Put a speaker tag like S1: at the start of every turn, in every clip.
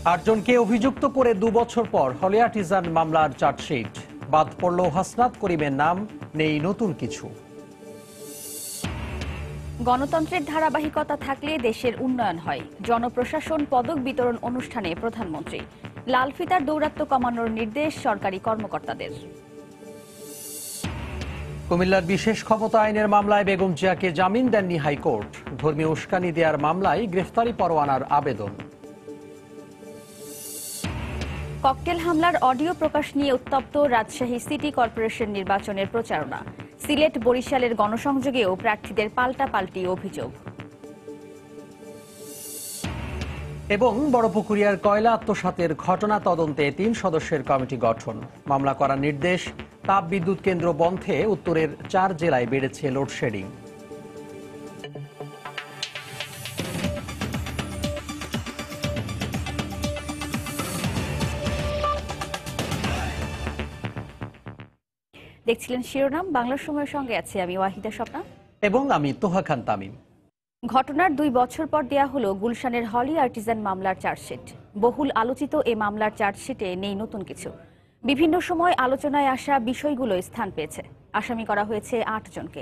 S1: আটজনকে অভিযুক্ত করে 2 বছর পর হলি আর্টিজান মামলার চার্জশিট। বাদ পড়ল হাসনাত করিমের নাম, নেই নতুন কিছু।
S2: গণতন্ত্রের ধারাবাহিকতা থাকলে দেশের উন্নয়ন হয়। জনপ্রশাসন পদক বিতরণ অনুষ্ঠানে প্রধানমন্ত্রী। লাল ফিতার দৌরাত্ম্য কমানোর নির্দেশ সরকারি কর্মকর্তাদের।
S1: কুমিল্লার বিশেষ ক্ষমতা আইনের মামলায় বেগম জিয়াকে জামিন দেননি হাইকোর্ট। ধর্মীয় উস্কানি দেওয়ার মামলায় গ্রেফতারি পরোয়ানার আবেদন।
S2: ককটেল হামলার অডিও প্রকাশ নিয়ে উত্তপ্ত রাজশাহী সিটি কর্পোরেশন নির্বাচনের প্রচারণা। সিলেট বরিশালের গণসংযোগেও প্রার্থীদের পাল্টাপাল্টি অভিযোগ।
S1: এবং বড়পুকুরিয়ার কয়লা আত্মসাতের ঘটনা তদন্তে 3 সদস্যের কমিটি গঠন। মামলা করার নির্দেশ। তাপ বিদ্যুৎ কেন্দ্র বন্ধে উত্তরের 4 জেলায় বেড়েছে লোডশেডিং।
S2: দেখছিলেন শিরোনাম। বাংলা সময়ের সঙ্গে আছে আমি ওয়াহিদা স্বপ্না
S1: এবং আমি তোহা খান তামিম।
S2: ঘটনার 2 বছর পর দেয়া হলো গুলশানের হলি আর্টিজান মামলার চার্জশিট। বহুল আলোচিত এ মামলার চার্জশিটে নেই নতুন কিছু। বিভিন্ন সময় আলোচনায় আসা বিষয়গুলো স্থান পেয়েছে। আসামি করা হয়েছে 8 জনকে।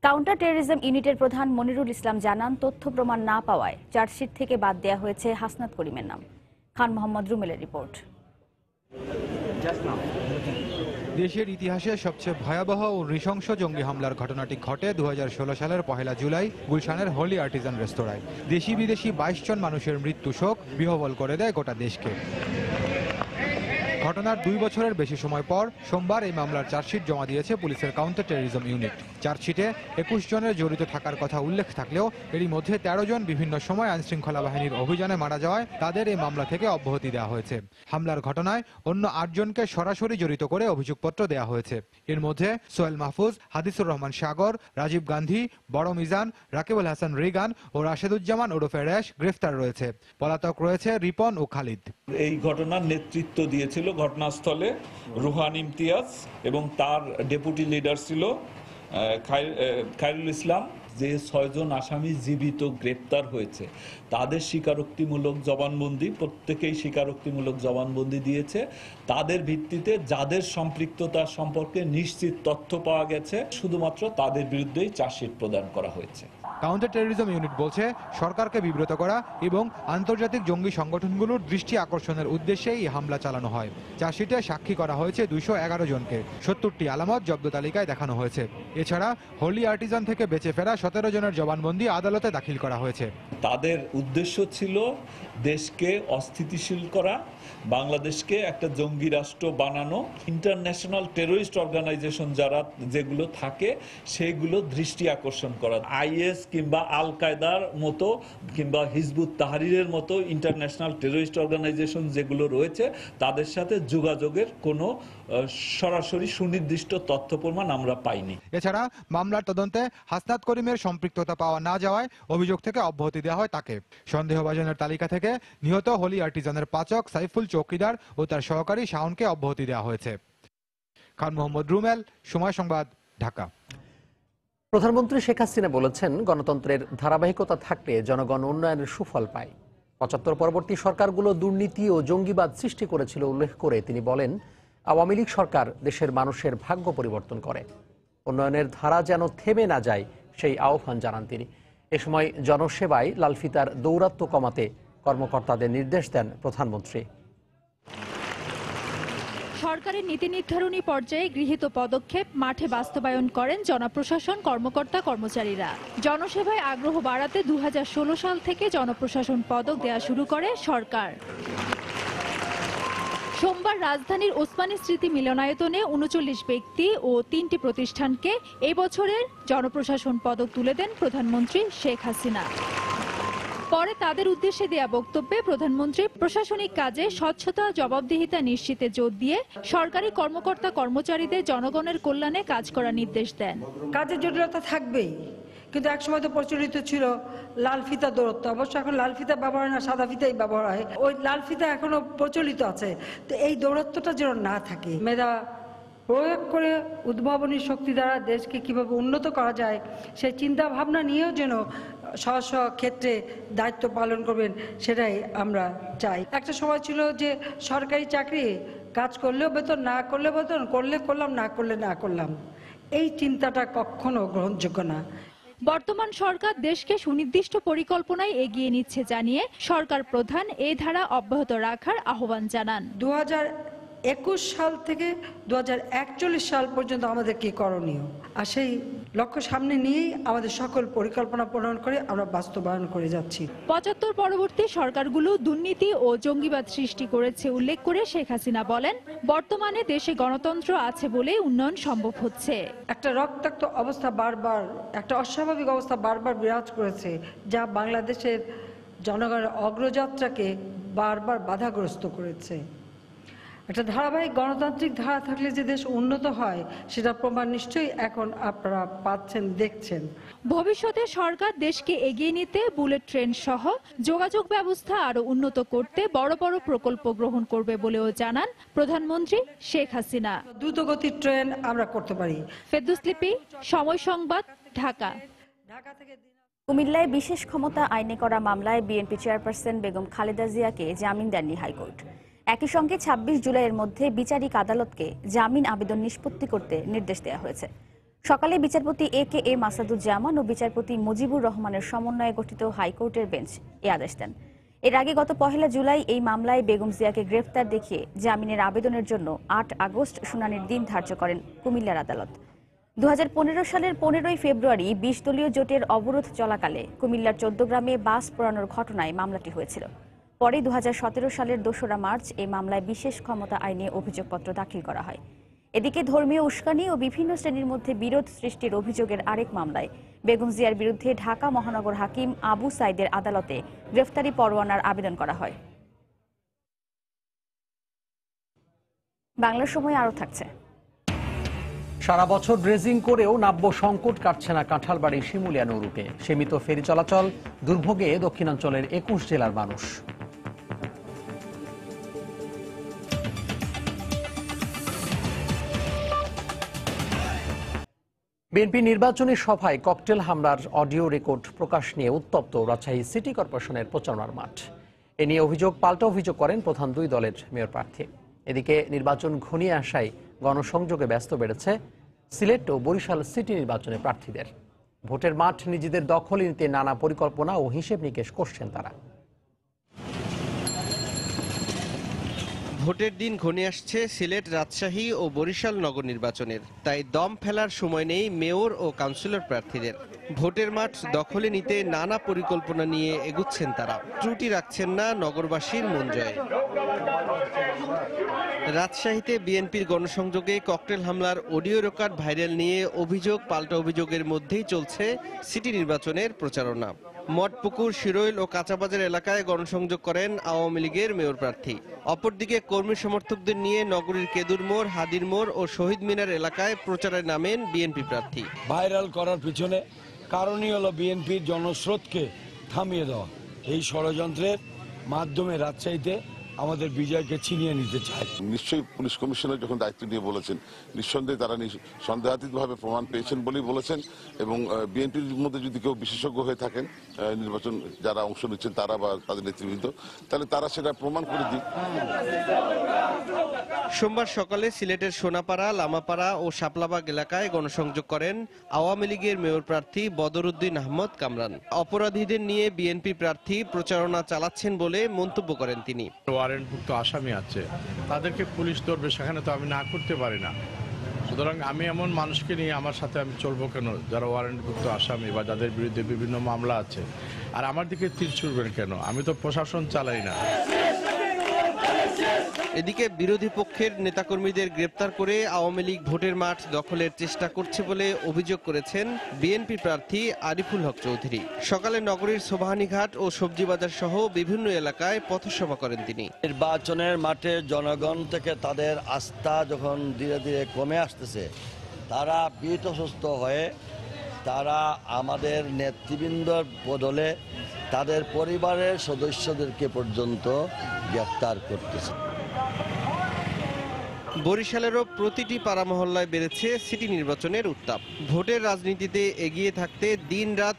S2: কাউন্টার টেররিজম ইউনিটের প্রধান মনিরুল ইসলাম জানান, তথ্য প্রমাণ না পাওয়ায় চার্জশিট থেকে বাদ দেয়া হয়েছে হাসনাত করিমের নাম। খান মোহাম্মদ রুমেলের রিপোর্ট।
S3: দেশের ইতিহাসে সবচেয়ে ভয়াবহ ও নৃশংস জঙ্গি হামলার ঘটনাটি ঘটে 2016 সালের 1 জুলাই গুলশানের হলি আর্টিজান রেস্তোরাঁয়। দেশি বিদেশি 22 জন মানুষের মৃত্যু শোক বিহ্বল করে দেয় গোটা দেশকে। ঘটনার 2 বছরের বেশি সময় পর সোমবার এই মামলার চার্জশিট জমা দিয়েছে পুলিশের কাউন্টার টেররিজম ইউনিট। চার্জশিটে 21 জনের জড়িত থাকার কথা উল্লেখ থাকলেও এরই মধ্যে 13 জন বিভিন্ন সময় আইনশৃঙ্খলা বাহিনীর অভিযানে মারা যাওয়ায় তাদের এই মামলা থেকে অব্যাহতি দেওয়া হয়েছে। হামলার ঘটনায় অন্য 8 জনকে সরাসরি জড়িত করে অভিযোগপত্র দেওয়া হয়েছে। এর মধ্যে সোহেল মাহফুজ, হাদিসুর রহমান সাগর, রাজীব গান্ধী, বড় মিজান, রাকিবুল হাসান রিগান ও রাশেদুজ্জামান ওরফে র্যাশ গ্রেফতার রয়েছে। পলাতক রয়েছে রিপন ও খালিদ।
S4: এই ঘটনার নেতৃত্ব দিয়েছিল ঘটনাস্থলে রুহান ইমতিয়াজ এবং তার ডেপুটি লিডার ছিল খায়রুল ইসলাম। যে 6 জন আসামি জীবিত গ্রেপ্তার হয়েছে তাদের স্বীকারোক্তিমূলক জবানবন্দি, প্রত্যেকেই স্বীকারোক্তিমূলক জবানবন্দি দিয়েছে। তাদের ভিত্তিতে যাদের সম্পৃক্ততা সম্পর্কে নিশ্চিত তথ্য পাওয়া গেছে, শুধুমাত্র তাদের বিরুদ্ধেই চার্জশিট প্রদান করা হয়েছে।
S3: কাউন্টার টেররিজম ইউনিট বলছে, সরকারকে বিব্রত করা এবং আন্তর্জাতিক জঙ্গি সংগঠনগুলোর দৃষ্টি আকর্ষণের উদ্দেশ্যে এই হামলা চালানো হয়। চার্জশিটে সাক্ষী করা হয়েছে 211 জনকে। 70টি আলামত জব্দ তালিকায় দেখানো হয়েছে। এছাড়া হলি আর্টিজান থেকে বেঁচে ফেরা 17 জনের জবানবন্দি আদালতে দাখিল করা হয়েছে।
S4: তাদের উদ্দেশ্য ছিল দেশকে অস্থিতিশীল করা, বাংলাদেশকে একটা জঙ্গি রাষ্ট্র বানানো, ইন্টারন্যাশনাল টেররিস্ট অর্গানাইজেশন যেগুলো থাকে সেগুলো দৃষ্টি আকর্ষণ করা। আইএস কিংবা আল কায়দার মতো কিংবা হিজবুত তাহরিরের মতো ইন্টারন্যাশনাল টেররিস্ট অর্গানাইজেশন যেগুলো রয়েছে তাদের সাথে যোগাযোগের কোনো সরাসরি সুনির্দিষ্ট তথ্য প্রমাণ আমরা পাইনি।
S3: এছাড়া মামলার তদন্তে হাসনাত করিমের সম্পৃক্ততা পাওয়া না যাওয়ায় অভিযোগ থেকে অব্যাহতি দেওয়া হয় তাকে। সন্দেহভাজনের তালিকা থেকে নিহত হলি আর্টিজানের পাচক সাইফুল চৌকিদার ও তার সহকারী শাওনকে অব্যাহতি দেওয়া হয়েছে। খান মোহাম্মদ রুমেল, সময় সংবাদ, ঢাকা।
S1: প্রধানমন্ত্রী শেখ হাসিনা বলেছেন, গণতন্ত্রের ধারাবাহিকতা থাকলে জনগণ উন্নয়নের সুফল পায়। 75 পরবর্তী সরকারগুলো দুর্নীতি ও জঙ্গিবাদ সৃষ্টি করেছিল উল্লেখ করে তিনি বলেন, আওয়ামী লীগ সরকার দেশের মানুষের ভাগ্য পরিবর্তন করে। উন্নয়নের ধারা যেন থেমে না যায় সেই আহ্বান জানান তিনি। এ সময় জনসেবায় লালফিতার দৌরাত্ম্য কমাতে কর্মকর্তাদের নির্দেশ দেন প্রধানমন্ত্রী।
S5: সরকারের নীতি নির্ধারণী পর্যায়ে গৃহীত পদক্ষেপ মাঠে বাস্তবায়ন করেন জনপ্রশাসন কর্মকর্তা কর্মচারীরা। জনসেবায় আগ্রহ বাড়াতে 2016 সাল থেকে জনপ্রশাসন পদক দেয়া শুরু করে সরকার। সোমবার রাজধানীর ওসমানী স্মৃতি মিলনায়তনে 39 ব্যক্তি ও 3টি প্রতিষ্ঠানকে এই বছরের জনপ্রশাসন পদক তুলে দেন প্রধানমন্ত্রী শেখ হাসিনা। পরে তাদের উদ্দেশ্যে দেয়া বক্তব্যে প্রধানমন্ত্রী প্রশাসনিক কাজে স্বচ্ছতা, জবাবদিহিতা নিশ্চিতে জোর দিয়ে সরকারি কর্মকর্তা কর্মচারীদের জনগণের কল্যাণে কাজ করার নির্দেশ দেন।
S6: কাজের জটিলতা থাকবেই, কিন্তু একসময় তো প্রচলিত ছিল লাল ফিতা দূরত্ব। অবশ্য এখন লাল ফিতা ব্যবহার হয় না, সাদা ফিতাই ব্যবহার হয়। ওই লাল ফিতা এখনো প্রচলিত আছে। তো এই দূরত্বটা যেন না থাকে, মেধা প্রয়োগ করে উদ্ভাবনী শক্তি দ্বারা দেশকে কিভাবে উন্নত করা যায় সেই চিন্তা ভাবনা নিয়েও যেন স্ব ক্ষেত্রে দায়িত্ব পালন করবেন, সেটাই আমরা চাই। একটা সময় ছিল যে সরকারি চাকরি কাজ করলেও বেতন, না করলে বেতন, করলে করলাম, না করলে না করলাম। এই চিন্তাটা কখনো গ্রহণযোগ্য না।
S5: বর্তমান সরকার দেশকে সুনির্দিষ্ট পরিকল্পনায় এগিয়ে নিচ্ছে জানিয়ে সরকার প্রধান এই ধারা অব্যাহত রাখার আহ্বান জানান।
S6: 2021 সাল থেকে 2041 সাল পর্যন্ত আমাদের কি করণীয়, আর সেই লক্ষ্য সামনে নিয়েই আমাদের সকল পরিকল্পনা প্রণয়ন করে আমরা বাস্তবায়ন করে যাচ্ছি।
S5: 75 পরবর্তী সরকারগুলো দুর্নীতি ও জঙ্গিবাদ সৃষ্টি করেছে উল্লেখ করে শেখ হাসিনা বলেন, বর্তমানে দেশে গণতন্ত্র আছে বলে উন্নয়ন সম্ভব হচ্ছে।
S6: একটা রক্তাক্ত অবস্থা বারবার, একটা অস্বাভাবিক অবস্থা বারবার বিরাজ করেছে, যা বাংলাদেশের জনগণের অগ্রযাত্রাকে বারবার বাধাগ্রস্ত করেছে। একটা ধারাবাহিক গণতান্ত্রিক ধারা থাকলে যে দেশ উন্নত হয়, সেটা প্রমাণ নিশ্চয়ই এখন আপনারা পাচ্ছেন, দেখছেন।
S5: ভবিষ্যতে সরকার দেশকে এগিয়ে নিতে বুলেট ট্রেন সহ যোগাযোগ ব্যবস্থা আরো উন্নত করতে বড় বড় প্রকল্প গ্রহণ করবে বলেও জানান প্রধানমন্ত্রী শেখ হাসিনা।
S6: দ্রুতগতির ট্রেন আমরা করতে পারি।
S5: ফেরদৌস লিপি, সময় সংবাদ, ঢাকা।
S2: কুমিল্লায় বিশেষ ক্ষমতা আইনে করা মামলায় বিএনপি চেয়ারপারসন বেগম খালেদা জিয়াকে জামিন দেননি হাইকোর্ট। একই সঙ্গে 26 জুলাইয়ের মধ্যে বিচারিক আদালতকে জামিন আবেদন নিষ্পত্তি করতে নির্দেশ দেওয়া হয়েছে। সকালে বিচারপতি এ মাসাদুজ্জামান ও বিচারপতি মুজিবুর রহমানের সমন্বয়ে গঠিত হাইকোর্টের বেঞ্চ এই আদেশ দেন। এর আগে গত 1 জুলাই এই মামলায় বেগম জিয়াকে গ্রেফতার দেখিয়ে জামিনের আবেদনের জন্য 8 আগস্ট শুনানির দিন ধার্য করেন কুমিল্লার আদালত। 2015 সালের 15 ফেব্রুয়ারি 20 দলীয় জোটের অবরোধ চলাকালে কুমিল্লার 14 গ্রামে বাস পোড়ানোর ঘটনায় মামলাটি হয়েছিল। পরে 2017 সালের 2রা মার্চ এই মামলায় বিশেষ ক্ষমতা আইনে অভিযোগপত্র দাখিল করা হয়। এদিকে ধর্মীয় উস্কানি ও বিভিন্ন শ্রেণীর মধ্যে বিরোধ সৃষ্টির অভিযোগের আরেক মামলায় বেগম জিয়ার বিরুদ্ধে ঢাকা মহানগর হাকিম আবু সাইদের আদালতে গ্রেফতারি পরোয়ানার আবেদন করা হয়। বাংলার সময় আরও থাকছে।
S1: সারা বছর ড্রেজিং করেও নাব্য সংকট কাটছে না কাঁঠালবাড়ি শিমুলিয়া নৌরুটে। সীমিত ফেরি চলাচল দুর্ভোগে দক্ষিণাঞ্চলের 21 জেলার মানুষ। বিএনপি নির্বাচনী সভায় ককটেল হামলার অডিও রেকর্ড প্রকাশ নিয়ে উত্তপ্ত রাজশাহী সিটি কর্পোরেশনের প্রচারণার মাঠ। এ নিয়ে পাল্টা অভিযোগ করেন প্রধান দুই দলের মেয়র প্রার্থী। এদিকে নির্বাচন ঘনিয়ে আসায় গণসংযোগে ব্যস্ত বেড়েছে সিলেট ও বরিশাল সিটি নির্বাচনে প্রার্থীদের। ভোটের মাঠ নিজেদের দখলে নিতে নানা পরিকল্পনা ও হিসেব নিকেশ করছেন তারা।
S7: ভোটের দিন ঘনিয়ে আসছে সিলেট, রাজশাহী ও বরিশাল নগর নির্বাচনের, তাই দম ফেলার সময় নেই মেয়র ও কাউন্সিলর প্রার্থীদের। ভোটের মাঠ দখলে নিতে নানা পরিকল্পনা নিয়ে এগুচ্ছেন তারা, ত্রুটি রাখছেন না নগরবাসীর মন জয়ে। রাজশাহীতে বিএনপির গণসংযোগে ককটেল হামলার অডিও রেকর্ড ভাইরাল নিয়ে অভিযোগ পাল্টা অভিযোগের মধ্যেই চলছে সিটি নির্বাচনের প্রচারণা। মঠপুকুর, শিরোইল ও কাঁচাবাজার এলাকায় গণসংযোগ করেন আওয়ামী লীগের মেয়র প্রার্থী। অপরদিকে কর্মী সমর্থকদের নিয়ে নগরীর কেদুর মোড়, হাদির মোড় ও শহীদ মিনার এলাকায় প্রচারে নামেন বিএনপি প্রার্থী।
S8: ভাইরাল করার পিছনে কারণই হলো বিএনপির জনস্রোতকে থামিয়ে দেওয়া। এই ষড়যন্ত্রের মাধ্যমে রাজশাহীতে আমাদের বিজয়কে ছিনিয়ে নিতে চায়।
S9: নিশ্চয়ই পুলিশ কমিশনার যখন দায়িত্ব নিয়ে বলেছেন, নিঃসন্দেহে তারা সন্দেহাতীতভাবে প্রমাণ পেয়েছেন বলেই বলেছেন। এবং বিএনপির মধ্যে যদি কেউ বিশেষজ্ঞ হয়ে থাকেন, নির্বাচন যারা অংশ নিচ্ছেন তারা বা তাদের নেতৃবৃন্দ, তাহলে তারা সেটা প্রমাণ করে দিক।
S7: সোমবার সকালে সিলেটের সোনাপাড়া, লামাপাড়া ও শাপলাবাগ এলাকায় গণসংযোগ করেন আওয়ামী লীগের মেয়র প্রার্থী বদরুদ্দিন আহমদ কামরান। অপরাধীদের নিয়ে বিএনপি প্রার্থী প্রচারণা চালাচ্ছেন বলে মন্তব্য করেন তিনি।
S10: ওয়ারেন্টভুক্ত আসামি আছে, তাদেরকে পুলিশ ধরবে, সেখানে তো আমি না করতে পারি না। সুতরাং আমি এমন মানুষকে নিয়ে আমার সাথে আমি চলবো কেন, যারা ওয়ারেন্টভুক্ত আসামি বা যাদের বিরুদ্ধে বিভিন্ন মামলা আছে? আর আমার দিকে তীর ছুড়বেন কেন? আমি তো প্রশাসন চালাই না।
S7: এদিকে বিরোধী পক্ষের নেতাকর্মীদের গ্রেপ্তার করে আওয়ামী লীগ ভোটের মাঠ দখলের চেষ্টা করছে বলে অভিযোগ করেছেন বিএনপি প্রার্থী আরিফুল হক চৌধুরী। সকালে নগরীর সোবাহানীঘাট ও সবজি বাজার সহ বিভিন্ন এলাকায় পথসভা করেন তিনি।
S11: নির্বাচনের মাঠে জনগণ থেকে তাদের আস্থা যখন ধীরে ধীরে কমে আসতেছে, তারা ভীতসন্ত্রস্ত হয়ে তারা আমাদের নেতৃবৃন্দর বদলে তাদের পরিবারের সদস্যদেরকে পর্যন্ত গ্রেফতার করতেছে।
S7: 2019 সালের 15 ফেব্রুয়ারি 20 দলীয় জোটের অবরোধ চলাকালে কুমিল্লার 14 গ্রামে বাস পোড়ানোর ঘটনায় মামলাটি হয়েছিল। পরে 2017 সালের 2 মার্চ এই মামলায় বেগম জিয়াকে গ্রেফতার দেখিয়ে জামিনের আবেদন করা হয়। বরিশালেরও প্রতিটি পাড়া মহল্লায় বেড়েছে সিটি নির্বাচনের উত্তাপ। ভোটের রাজনীতিতে এগিয়ে থাকতে দিনরাত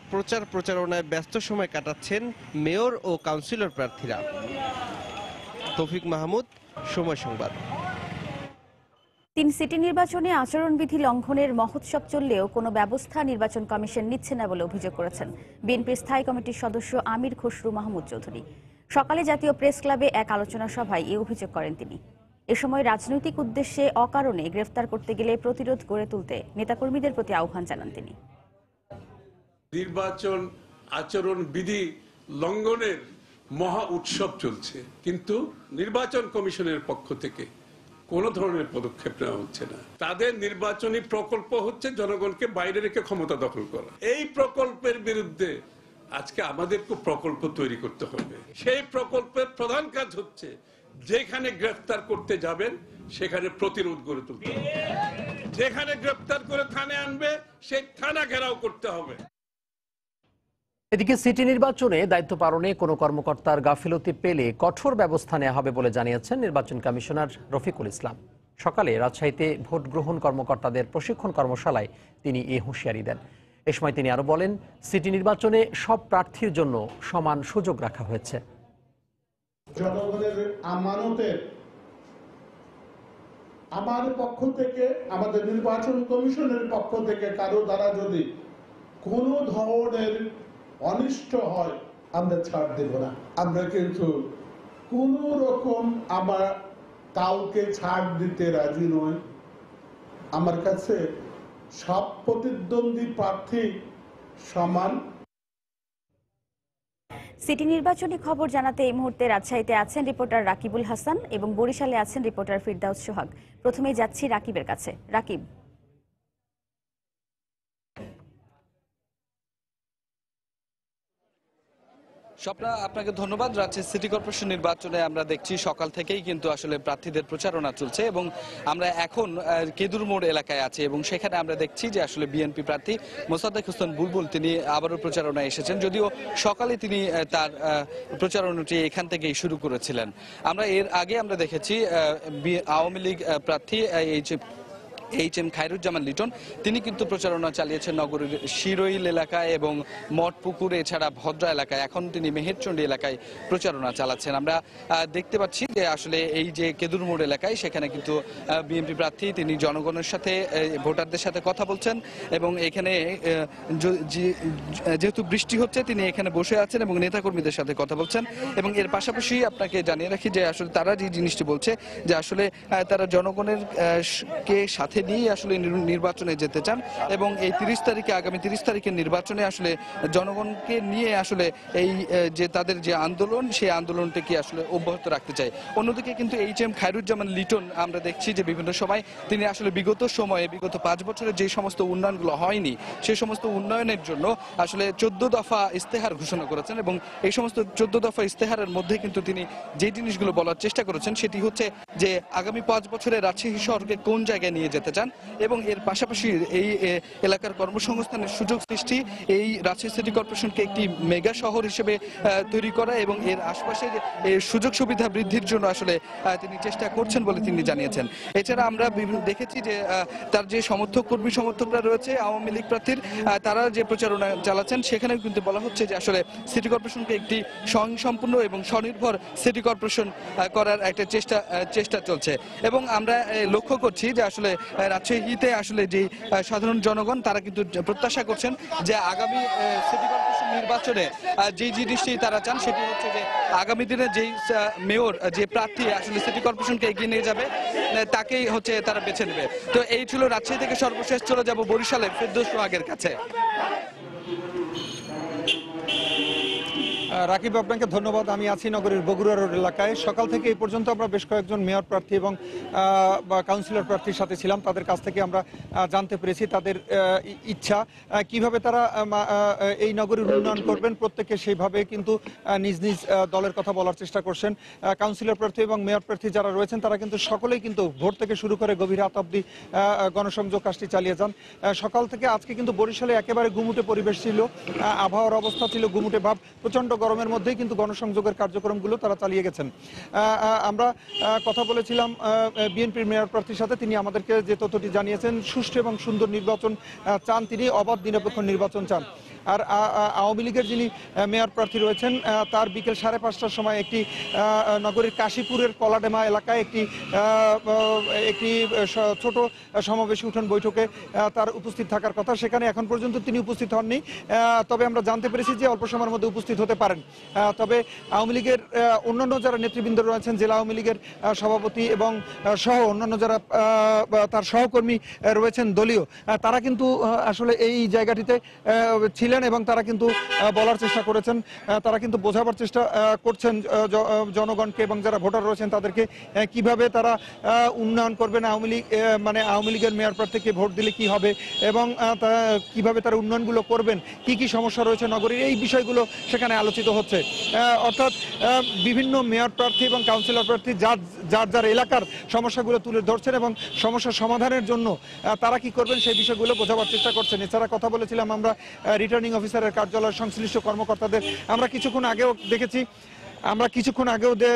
S7: প্রচারণায় ব্যস্ত সময় কাটাচ্ছেন মেয়র ও কাউন্সিলর প্রার্থীরা। তৌফিক মাহমুদ, সময় সংবাদ।
S2: 3 সিটি নির্বাচনে আচরণবিধি লঙ্ঘনের মহোৎসব চললেও কোনো ব্যবস্থা নির্বাচন কমিশন নিচ্ছে না বলে অভিযোগ করেছেন বিএনপির স্থায়ী কমিটির সদস্য আমির খসরু মাহমুদ চৌধুরী। সকালে জাতীয় প্রেস ক্লাবে এক আলোচনা সভায় এই অভিযোগ করেন তিনি। এ সময় রাজনৈতিক উদ্দেশ্যে অকারণে গ্রেফতার করতে গেলে প্রতিরোধ গড়ে তুলতে নেতাকর্মীদের প্রতি আহ্বান জানান তিনি।
S12: নির্বাচন আচরণ বিধি লঙ্ঘনের মহা উৎসব চলছে, কিন্তু নির্বাচন কমিশনের পক্ষ থেকে কোন ধরনের পদক্ষেপ নেওয়া হচ্ছে না। তাদের নির্বাচনী প্রকল্প হচ্ছে জনগণকে বাইরে রেখে ক্ষমতা দখল করা। এই প্রকল্পের বিরুদ্ধে আজকে আমাদেরকে প্রকল্প তৈরি করতে হবে। সেই প্রকল্পের প্রধান কাজ হচ্ছে যেখানে গ্রেফতার করতে যাবেন সেখানে প্রতিরোধ গড়ে তুলতে হবে। যেখানে গ্রেফতার করে থানায় আনবে সেই থানা ঘেরাও করতে হবে।
S1: এদিকে সিটি নির্বাচনে দায়িত্ব পালনে কোনো কর্মকর্তার গাফিলতি পেলে কঠোর ব্যবস্থা নেওয়া হবে বলে জানিয়েছেন নির্বাচন কমিশনার রফিকুল ইসলাম। সকালে রাজশাহীতে ভোট গ্রহণ কর্মকর্তাদের প্রশিক্ষণ কর্মশালায় তিনি এই হুঁশিয়ারি দেন। এ সময় তিনি আরো বলেন, সিটি নির্বাচনে সব প্রার্থীর জন্য সমান সুযোগ রাখা হয়েছে।
S13: জনগণের আমানতের আমার পক্ষ থেকে, আমাদের নির্বাচন কমিশনের পক্ষ থেকে কারো দ্বারা যদি কোনো ধরনের অনিষ্ট হয় আমরা ছাড় দেব না। আমরা কিন্তু কোন রকম আমার কাউকে ছাড় দিতে রাজি নয়। আমার কাছে সব প্রতিদ্বন্দ্বী প্রার্থী সমান।
S2: সিটি নির্বাচনী খবর জানাতে এই মুহূর্তে রাজশাহীতে আছেন রিপোর্টার রাকিবুল হাসান এবং বরিশালে আছেন রিপোর্টার ফিরদাউস সোহাগ। প্রথমেই যাচ্ছি রাকিবের কাছে। রাকিব,
S14: স্বপ্না, আপনাকে ধন্যবাদ। রাজশাহী সিটি কর্পোরেশন নির্বাচনে আমরা দেখছি সকাল থেকেই কিন্তু আসলে প্রার্থীদের প্রচারণা চলছে এবং আমরা এখন কেদুর মোড় এলাকায় আছি এবং সেখানে আমরা দেখছি যে আসলে বিএনপি প্রার্থী মোসাদ্দেক হোসেন বুলবুল তিনি আবারও প্রচারণায় এসেছেন, যদিও সকালে তিনি তার প্রচারণাটি এখান থেকেই শুরু করেছিলেন। আমরা এর আগে আমরা দেখেছি আওয়ামী লীগ প্রার্থী এইচ.এম. খায়রুজ্জামান লিটন তিনি কিন্তু প্রচারণা চালিয়েছেন নগরীর শিরোইল এলাকায় এবং মঠপুকুর এছাড়া ভদ্রা এলাকায়। এখন তিনি মেহেরচণ্ডী এলাকায় প্রচারণা চালাচ্ছেন। আমরা দেখতে পাচ্ছি যে আসলে এই যে কেদুর মোড় এলাকায় সেখানে কিন্তু বিএনপি প্রার্থী তিনি জনগণের সাথে, ভোটারদের সাথে কথা বলছেন এবং এখানে যেহেতু বৃষ্টি হচ্ছে তিনি এখানে বসে আছেন এবং নেতাকর্মীদের সাথে কথা বলছেন। এবং এর পাশাপাশি আপনাকে জানিয়ে রাখি যে আসলে তারা যে জিনিসটি বলছে যে আসলে তারা জনগণের কে সাথে নিয়ে আসলে নির্বাচনে যেতে চান এবং এই 30 তারিখে, আগামী 30 তারিখের নির্বাচনে আসলে জনগণকে নিয়ে আসলে এই যে তাদের যে আন্দোলন সেই আন্দোলনটাকে আসলে অব্যাহত রাখতে চায়। অন্যদিকে কিন্তু এইচ.এম. খায়রুজ্জামান লিটন আমরা দেখছি যে বিভিন্ন সময় তিনি আসলে বিগত 5 বছরে যে সমস্ত উন্নয়নগুলো হয়নি সেই সমস্ত উন্নয়নের জন্য আসলে 14 দফা ইস্তেহার ঘোষণা করেছেন এবং এই সমস্ত 14 দফা ইস্তেহারের মধ্যে কিন্তু তিনি যে জিনিসগুলো বলার চেষ্টা করেছেন সেটি হচ্ছে যে আগামী 5 বছরে রাজশাহী শহরকে কোন জায়গায় নিয়ে যেতে চান এবং এর পাশাপাশি এই এলাকার কর্মসংস্থানের সুযোগ সৃষ্টি, এই রাজশাহী সিটি কর্পোরেশনকে একটি মেগা শহর হিসেবে তৈরি করা এবং এর আশপাশের সুযোগ সুবিধা বৃদ্ধির জন্য আসলে তিনি চেষ্টা করছেন বলে তিনি জানিয়েছেন। এছাড়া আমরা দেখেছি যে তার যে সমর্থকরা রয়েছে আওয়ামী লীগ প্রার্থীর, তারা যে প্রচারণা চালাচ্ছেন সেখানেও কিন্তু বলা হচ্ছে যে আসলে সিটি কর্পোরেশনকে একটি স্বয়ংসম্পূর্ণ এবং স্বনির্ভর সিটি কর্পোরেশন করার একটা চেষ্টা চলছে। এবং আমরা লক্ষ্য করছি যে আসলে রাজশাহীতে আসলে যে সাধারণ জনগণ তারা কিন্তু প্রত্যাশা করছেন যে আগামী সিটি কর্পোরেশন নির্বাচনে যে জিনিসটি তারা চান সেটি হচ্ছে যে আগামী দিনে যেই মেয়র, যে প্রার্থী আসলে সিটি কর্পোরেশনকে এগিয়ে নিয়ে যাবে তাকেই হচ্ছে তারা বেছে নেবে। তো এই ছিল রাজশাহী থেকে সর্বশেষ। চলে যাব বরিশালের ফিরদৌস সোহাগের কাছে।
S15: রাকিব, আপনাকে ধন্যবাদ। আমি আছি নগরীর বগুড়া রোড এলাকায়। সকাল থেকে এই পর্যন্ত আমরা বেশ কয়েকজন মেয়র প্রার্থী এবং কাউন্সিলর প্রার্থীর সাথে ছিলাম। তাদের কাছ থেকে আমরা জানতে পেরেছি তাদের ইচ্ছা, কিভাবে তারা এই নগরীর উন্নয়ন করবেন। প্রত্যেকে সেইভাবে কিন্তু নিজ নিজ দলের কথা বলার চেষ্টা করছেন। কাউন্সিলর প্রার্থী এবং মেয়র প্রার্থী যারা রয়েছেন তারা কিন্তু সকলেই কিন্তু ভোট থেকে শুরু করে গভীর রাত অবধি গণসংযোগ কাজটি চালিয়ে যান। সকাল থেকে আজকে কিন্তু বরিশালে একেবারে গুমুটে পরিবেশ ছিল, আবহাওয়ার অবস্থা ছিল গুমুটে ভাব। প্রচণ্ড গরমের মধ্যেই কিন্তু গণসংযোগের কার্যক্রমগুলো তারা চালিয়ে গেছেন। আমরা কথা বলেছিলাম বিএনপির মেয়র প্রার্থীর সাথে, তিনি আমাদেরকে যে তথ্যটি জানিয়েছেন, সুষ্ঠু এবং সুন্দর নির্বাচন চান তিনি, অবাধ নিরপেক্ষ নির্বাচন চান। আর আওয়ামী লীগের যিনি মেয়র প্রার্থী রয়েছেন তার বিকেল 5:30টার সময় একটি নগরীর কাশীপুরের কলাডেমা এলাকায় একটি ছোট সমাবেশে উঠোন বৈঠকে তার উপস্থিত থাকার কথা। সেখানে এখন পর্যন্ত তিনি উপস্থিত হননি, তবে আমরা জানতে পেরেছি যে অল্প সময়ের মধ্যে উপস্থিত হতে পারেন। তবে আওয়ামী লীগের অন্যান্য যারা নেতৃবৃন্দ রয়েছেন, জেলা আওয়ামী লীগের সভাপতি এবং সহ অন্যান্য যারা তার সহকর্মী রয়েছেন দলীয়, তারা কিন্তু আসলে এই জায়গাটিতে ছিলেন এবং তারা কিন্তু বলার চেষ্টা করেছেন, তারা কিন্তু বোঝাবার চেষ্টা করছেন জনগণকে এবং যারা ভোটার রয়েছেন তাদেরকে কিভাবে তারা উন্নয়ন করবেন, আওয়ামী লীগের মেয়র প্রার্থীকে ভোট দিলে কি হবে এবং কিভাবে তারা উন্নয়নগুলো করবেন, কি কি সমস্যা রয়েছে নগরীর, এই বিষয়গুলো সেখানে আলোচিত হচ্ছে। অর্থাৎ বিভিন্ন মেয়র প্রার্থী এবং কাউন্সিলর প্রার্থী যার এলাকার সমস্যাগুলো তুলে ধরছেন এবং সমস্যা সমাধানের জন্য তারা কি করবেন সেই বিষয়গুলো বোঝাবার চেষ্টা করছেন। এছাড়া কথা বলেছিলাম আমরা রিটার্নিং অফিসারের কার্যালয়ের সংশ্লিষ্ট কর্মকর্তাদের। আমরা কিছুক্ষণ আগেও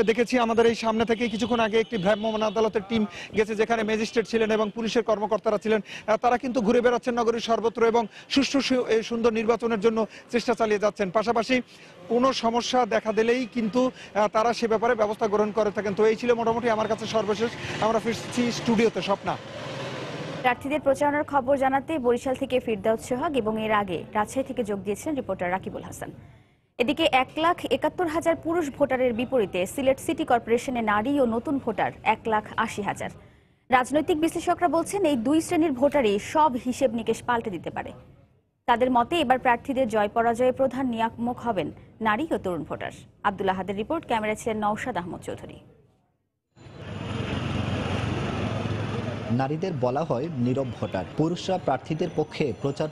S15: দেখেছি আমাদের এই সামনে থেকে কিছুক্ষণ আগে একটি ভ্রাম্যমাণ আদালতের টিম গেছে, যেখানে ম্যাজিস্ট্রেট ছিলেন এবং পুলিশের কর্মকর্তারা ছিলেন। তারা কিন্তু ঘুরে বেড়াচ্ছেন নগরীর সর্বত্র এবং সুষ্ঠু সুন্দর নির্বাচনের জন্য চেষ্টা চালিয়ে যাচ্ছেন। পাশাপাশি কোনো সমস্যা দেখা দিলেই কিন্তু তারা সে ব্যাপারে ব্যবস্থা গ্রহণ করে থাকেন। তো এই ছিল মোটামুটি আমার কাছে সর্বশেষ। আমরা ফিরছি স্টুডিওতে। স্বপ্না।
S2: প্রার্থীদের প্রচারণার খবর জানাতে বরিশাল থেকে ফিরদাউস সোহাগ এবং এর আগে রাজশাহী থেকে যোগ দিয়েছিলেন রিপোর্টার রাকিবুল হাসান। এদিকে 1,71,000 পুরুষ ভোটারের বিপরীতে সিলেট সিটি কর্পোরেশনে নারী ও নতুন ভোটার 1,80,000। রাজনৈতিক বিশ্লেষকরা বলছেন এই দুই শ্রেণীর ভোটারই সব হিসেব নিকেশ পাল্টে দিতে পারে। তাদের মতে এবার প্রার্থীদের জয় পরাজয়ে প্রধান নিয়ামক হবেন নারী ও তরুণ ভোটার। আব্দুল আহাদের রিপোর্ট, ক্যামেরায় ছিলেন নওশাদ আহমদ চৌধুরী।
S16: নারীদের বলা হয় নীরব ভোটার। পুরুষরা প্রার্থীদের পক্ষে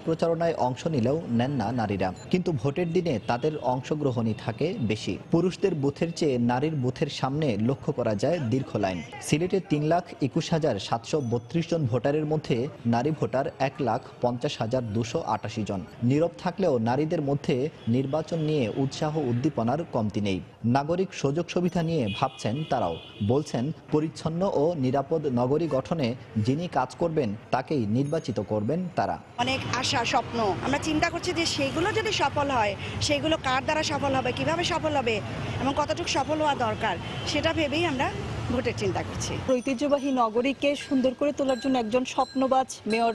S16: প্রচারণায় অংশ নিলেও নেন না নারীরা, কিন্তু ভোটের দিনে তাদের অংশগ্রহণই থাকে বেশি। পুরুষদের বুথের চেয়ে নারীর বুথের সামনে লক্ষ্য করা যায় দীর্ঘ লাইন। সিলেটের 3,21,732 জন ভোটারের মধ্যে নারী ভোটার 1,50,288 জন। নীরব থাকলেও নারীদের মধ্যে নির্বাচন নিয়ে উৎসাহ উদ্দীপনার কমতি নেই। নাগরিক সুযোগ সুবিধা নিয়ে ভাবছেন তারাও। বলছেন পরিচ্ছন্ন ও নিরাপদ নগরী গঠনে যিনি কাজ করবেন তাকেই নির্বাচিত করবেন তারা।
S17: অনেক আশা স্বপ্ন আমরা চিন্তা করছি যে সেইগুলো যদি সফল হয়, সেইগুলো কার দ্বারা সফল হবে, কিভাবে সফল হবে এবং কতটুকু সফল হওয়া দরকার, সেটা ভেবেই আমরা ভোটের চিন্তা করছি।
S18: ঐতিহ্যবাহী নগরীকে সুন্দর করে তোলার জন্য একজন স্বপ্নবাজ মেয়র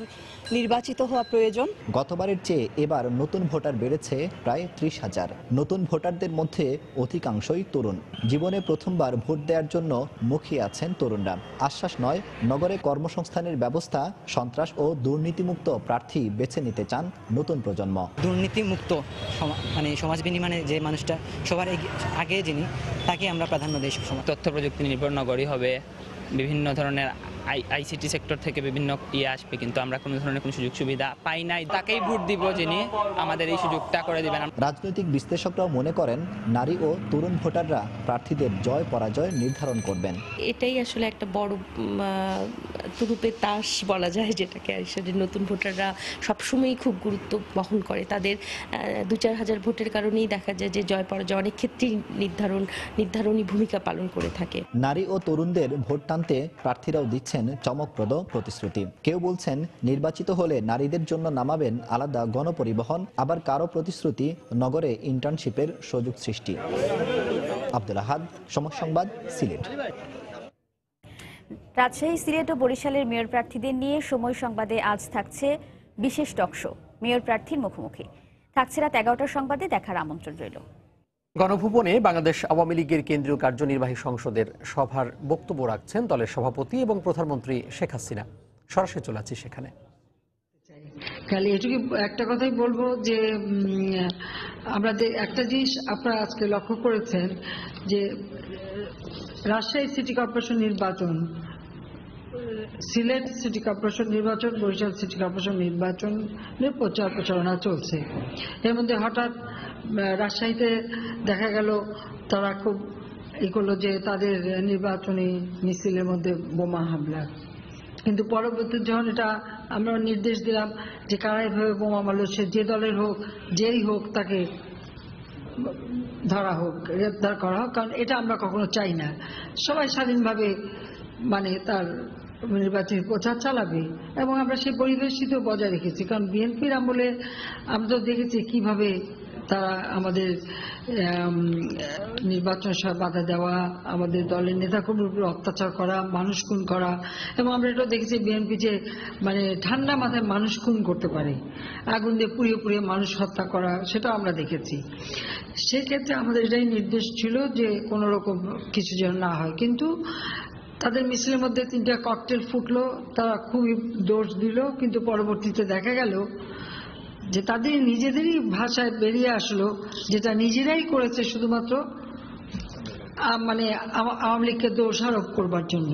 S18: নির্বাচিত হওয়া প্রয়োজন।
S16: গতবারের চেয়ে এবার নতুন ভোটার বেড়েছে প্রায় 30,000। নতুন ভোটারদের মধ্যে অধিকাংশই তরুণ। জীবনে প্রথমবার ভোট দেওয়ার জন্য মুখিয়ে আছেন তরুণরা। আশ্বাস নয়, নগরে কর্মসংস্থানের ব্যবস্থা, সন্ত্রাস ও দুর্নীতিমুক্ত প্রার্থী বেছে নিতে চান নতুন প্রজন্ম।
S19: দুর্নীতিমুক্ত সমাজ বিনিময়ে যে মানুষটা সবার আগে যিনি, তাকে আমরা প্রাধান্য দিই সবসময়। তথ্য প্রযুক্তি নির্ভর নগরী হবে, বিভিন্ন ধরনের আইসিটি সেক্টর থেকে বিভিন্ন আসবে, কিন্তু আমরা কোনো ধরনের কোনো সুযোগ সুবিধা পাই নাই। তাকেই ভোট দিব যিনি আমাদের এই সুযোগটা করে দিবেন।
S16: রাজনৈতিক বিশ্লেষকরাও মনে করেন নারী ও তরুণ ভোটাররা প্রার্থীদের জয় পরাজয় নির্ধারণ করবেন।
S20: এটাই আসলে একটা বড় রূপে তাস বলা যায়, যেটাকে আসলে নতুন ভোটাররা সবসময়ই খুব গুরুত্ব বহন করে। তাদের 2-4 হাজার ভোটের কারণেই দেখা যায় যে জয় পরাজয় অনেক ক্ষেত্রেই নির্ধারণী ভূমিকা পালন করে থাকে।
S16: নারী ও তরুণদের ভোট টানতে প্রার্থীরাও দিচ্ছেন চমকপ্রদ প্রতিশ্রুতি। কেউ বলছেন নির্বাচিত হলে নারীদের জন্য নামাবেন আলাদা গণপরিবহন, আবার কারো প্রতিশ্রুতি নগরে ইন্টার্নশিপের সুযোগ সৃষ্টি। আব্দুল আহাদ, সময় সংবাদ, সিলেট।
S2: রাজশাহী, সিলেট ও বরিশালের মেয়র প্রার্থীদের নিয়ে সময় সংবাদে আজ থাকছে বিশেষ টকশো। মেয়র প্রার্থীর মুখোমুখি থাকছে রাত 11টার সংবাদে। দেখার আমন্ত্রণ রইল।
S1: গণভবনে বাংলাদেশ আওয়ামী লীগের কেন্দ্রীয় কার্যনির্বাহী সংসদের সভার বক্তব্য রাখছেন দলের সভাপতি এবং প্রধানমন্ত্রী শেখ হাসিনা। সরাসরি চলে যাচ্ছি সেখানে।
S6: খালি এটুকু একটা কথাই বলবো যে আমরা একটা জিনিস আপনারা আজকে লক্ষ্য করেছেন যে রাজশাহী সিটি কর্পোরেশন নির্বাচন, সিলেট সিটি কর্পোরেশন নির্বাচন, বরিশাল সিটি কর্পোরেশন নির্বাচনের প্রচারণা চলছে। এর মধ্যে হঠাৎ রাজশাহীতে দেখা গেল তারা খুব করলো যে তাদের নির্বাচনী মিছিলের মধ্যে বোমা হামলা, কিন্তু পরবর্তী যখন এটা আমরা নির্দেশ দিলাম যে কারা এভাবে বোমা মারল, সে যে দলের হোক যেই হোক তাকে ধরা হোক, গ্রেপ্তার করা হোক, কারণ এটা আমরা কখনো চাই না। সবাই স্বাধীনভাবে মানে তার নির্বাচনী প্রচার চালাবে এবং আমরা সেই পরিবেশটিও বজায় রেখেছি। কারণ বিএনপির আমলে আমরা তো দেখেছি কিভাবে তারা আমাদের নির্বাচন সভায় বাধা দেওয়া, আমাদের দলের নেতাকর্মীর উপর অত্যাচার করা, মানুষ খুন করা, এবং আমরা এটাও দেখেছি বিএনপি যে মানে ঠান্ডা মাথায় মানুষ খুন করতে পারে, আগুন দিয়ে পুড়িয়ে পুড়িয়ে মানুষ হত্যা করা, সেটাও আমরা দেখেছি। সেক্ষেত্রে আমাদের এটাই নির্দেশ ছিল যে কোনো রকম কিছু যেন না হয়। কিন্তু তাদের মিছিলের মধ্যে 3টা ককটেল ফুটলো, তারা খুবই দোষ দিল, কিন্তু পরবর্তীতে দেখা গেল যে তাদের নিজেদেরই ভাষায় বেরিয়ে আসলো যেটা নিজেরাই করেছে শুধুমাত্র মানে আওয়ামী লীগকে দোষারোপ করবার জন্য।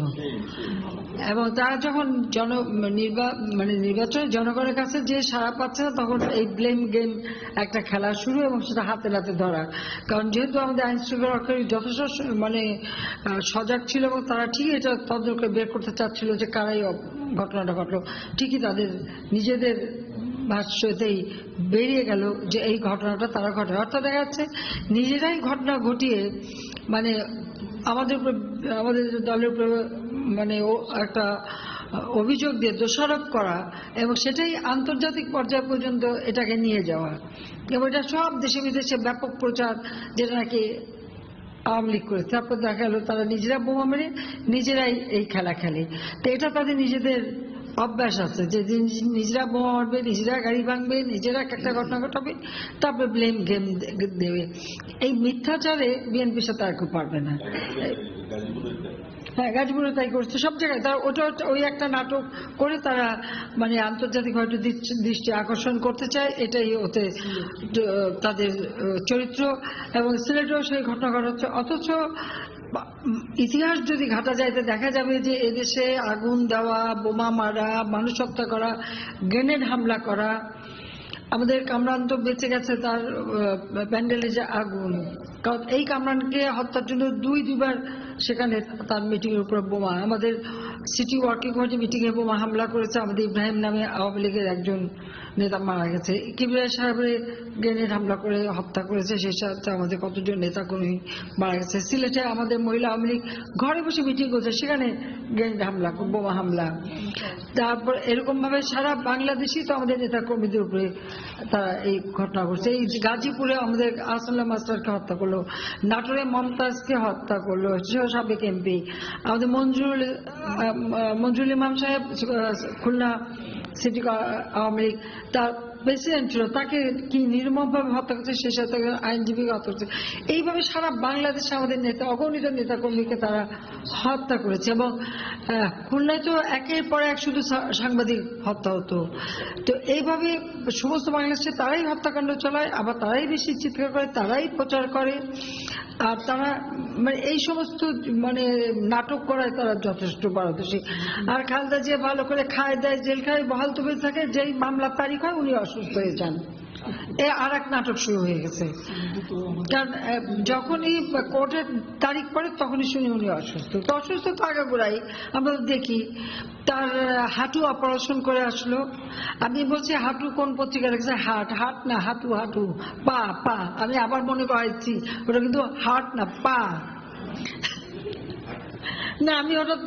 S6: এবং তারা যখন নির্বাচনে জনগণের কাছে যে সাড়া পাচ্ছে না, তখন এই ব্লেম গেম একটা খেলা শুরু, এবং সেটা হাতে নাতে ধরা। কারণ যেহেতু আমাদের আইন শৃঙ্খলা রক্ষাকারী যথেষ্ট মানে সজাগ ছিল এবং তারা ঠিকই এটা তদন্ত করে বের করতে চাচ্ছিল যে কারাই ঘটনাটা ঘটলো, ঠিকই তাদের নিজেদের ভাষ্যতেই বেরিয়ে গেল যে এই ঘটনাটা তারা ঘটে। অর্থাৎ দেখা যাচ্ছে নিজেরাই ঘটনা ঘটিয়ে মানে আমাদের দলের উপরে মানে একটা অভিযোগ দিয়ে দোষারোপ করা, এবং সেটাই আন্তর্জাতিক পর্যায় পর্যন্ত এটাকে নিয়ে যাওয়া, এবং এটা সব দেশে বিদেশে ব্যাপক প্রচার, যেটা নাকি আওয়ামী লীগ করে। তারপর দেখা গেল তারা নিজেরা বোমা মেরে নিজেরাই এই খেলা খেলে। তো এটা তাদের নিজেদের অভ্যাস আছে যে নিজেরা বোমা মারবে, নিজেরা গাড়ি ভাঙবে, নিজেরা একটা ঘটনা ঘটাবে, তারপরে ব্লেম গেম দেবে। এই মিথ্যাচারে বিএনপির সাথে আর কেউ পারবে না। হ্যাঁ, গাজীপুরে তাই করছে, সব জায়গায় তারা ওই একটা নাটক করে তারা মানে আন্তর্জাতিক হয়তো দৃষ্টি আকর্ষণ করতে চায়, এটাই ওতে তাদের চরিত্র। এবং সিলেটেও সেই ঘটনা ঘটাচ্ছে। অথচ ইতিহাস যদি ঘাটা যায় তো দেখা যাবে যে এদেশে আগুন দেওয়া, বোমা মারা, মানুষ হত্যা করা, গ্রেনেড হামলা করা, আমাদের কামরান তো বেঁচে গেছে তার প্যান্ডেলে যে আগুন, কারণ এই কামরানকে হত্যার জন্য দুইবার সেখানে তার মিটিং এর উপর বোমা, আমাদের সিটি ওয়ার্কিং কমিটি মিটিং এ বোমা হামলা করেছে, আমাদের ইব্রাহিম নামে আওয়ামী লীগের একজন নেতা মারা গেছে, কিবরিয়া সাহেবের গ্রেনেড হামলা করে হত্যা করেছে, সেই সাথে আমাদের কতজন নেতা কর্মী মারা গেছে। সিলেটে আমাদের মহিলা আওয়ামী লীগ ঘরে বসে মিটিং করছে, সেখানে গ্রেনেড হামলা, বোমা হামলা। তারপর এরকম ভাবে সারা বাংলাদেশই তো আমাদের নেতা কর্মীদের উপরে তারা এই ঘটনা ঘটছে। এই গাজীপুরে আমাদের আহসানুল্লাহ মাস্টারকে হত্যা করলো, নাটোরে মমতাজকে হত্যা করলো, সাবেক এমপি, আমাদের মঞ্জুরুল ইমাম সাহেব খুলনা সিটি আওয়ামী লীগ তার প্রেসিডেন্ট ছিল, তাকে কি নির্মমভাবে হত্যা করছে, সে সাথে আইনজীবীকে হত্যা করছে। এইভাবে সারা বাংলাদেশে আমাদের নেতা, অগণিত নেতাকর্মীকে তারা হত্যা করেছে। এবং খুলনায় তো একের পর এক শুধু সাংবাদিক হত্যা হতো। তো এইভাবে সমস্ত বাংলাদেশে তারাই হত্যাকাণ্ড চালায়, আবার তারাই বেশি চিৎকার করে, তারাই প্রচার করে, আর তারা মানে এই সমস্ত মানে নাটক করায় তারা যথেষ্ট পারদর্শী। আর খালেদা জিয়া ভালো করে খায় দেয়, জেল খায়, বহাল তবিল থাকে, যেই মামলার তারিখ হয় উনি অসুস্থ হয়ে যান। আর এক নাটক শুরু হয়ে গেছে, কারণ যখনই কোর্টের তারিখ পড়ে তখনই শুনি উনি অসুস্থ। তো অসুস্থ তো আগাগোড়াই আমরা দেখি। তার হাঁটু অপারেশন করে আসলো, আমি বলছি হাঁটু কোন পত্রিকা রেখেছে, হাট না হাঁটু, পা। আমি আবার মনে করাইছি ওটা কিন্তু হার্ট না, পা না। আমি হঠাৎ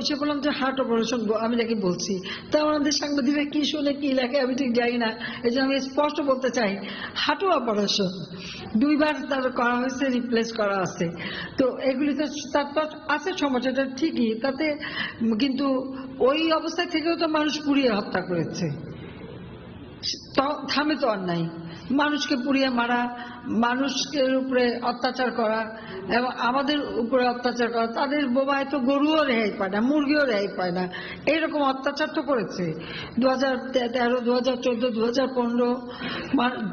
S6: এসে বললাম যে হার্ট অপারেশন, আমি নাকি বলছি। তা আমাদের সাংবাদিকরা কি শুনে কি লেখে আমি ঠিক জানি না, এই জন্য আমি স্পষ্ট বলতে চাই হাঁটু অপারেশন 2বার তার করা হয়েছে, রিপ্লেস করা আছে। তো এগুলি তো তার আছে সমস্যাটা ঠিকই, তাতে কিন্তু ওই অবস্থায় থেকেও তো মানুষ পুড়িয়ে হত্যা করেছে, থামে তো আর নাই। মানুষকে পুড়িয়ে মারা, মানুষের উপরে অত্যাচার করা এবং আমাদের উপরে অত্যাচার করা, তাদের বোমায় তো গরুও রেহাই পায় না, মুরগিও রেহাই পায় না, এইরকম অত্যাচার তো করেছে। 2013, 2014, 2015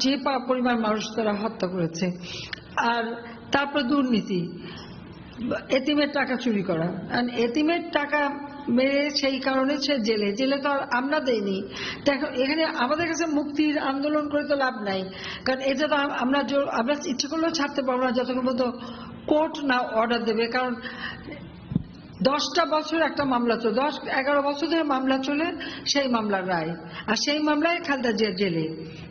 S6: যে পরিমাণ মানুষ তারা হত্যা করেছে। আর তারপর দুর্নীতি, এতিমের টাকা চুরি করা, এতিমের টাকা মেরে সেই কারণে সে জেলে তো আর আমরা দেইনি। এখানে আমাদের কাছে মুক্তির আন্দোলন করে তো লাভ নাই, কারণ এটা তো আমরা ইচ্ছে করলেও ছাড়তে পারবো না যতক্ষণ পর্যন্ত কোর্ট না অর্ডার দেবে। কারণ 10টা বছর একটা মামলা চলে, 10-11 বছর ধরে মামলা চলে, সেই মামলার রায়, আর সেই মামলায় খালেদা জিয়া জেলে।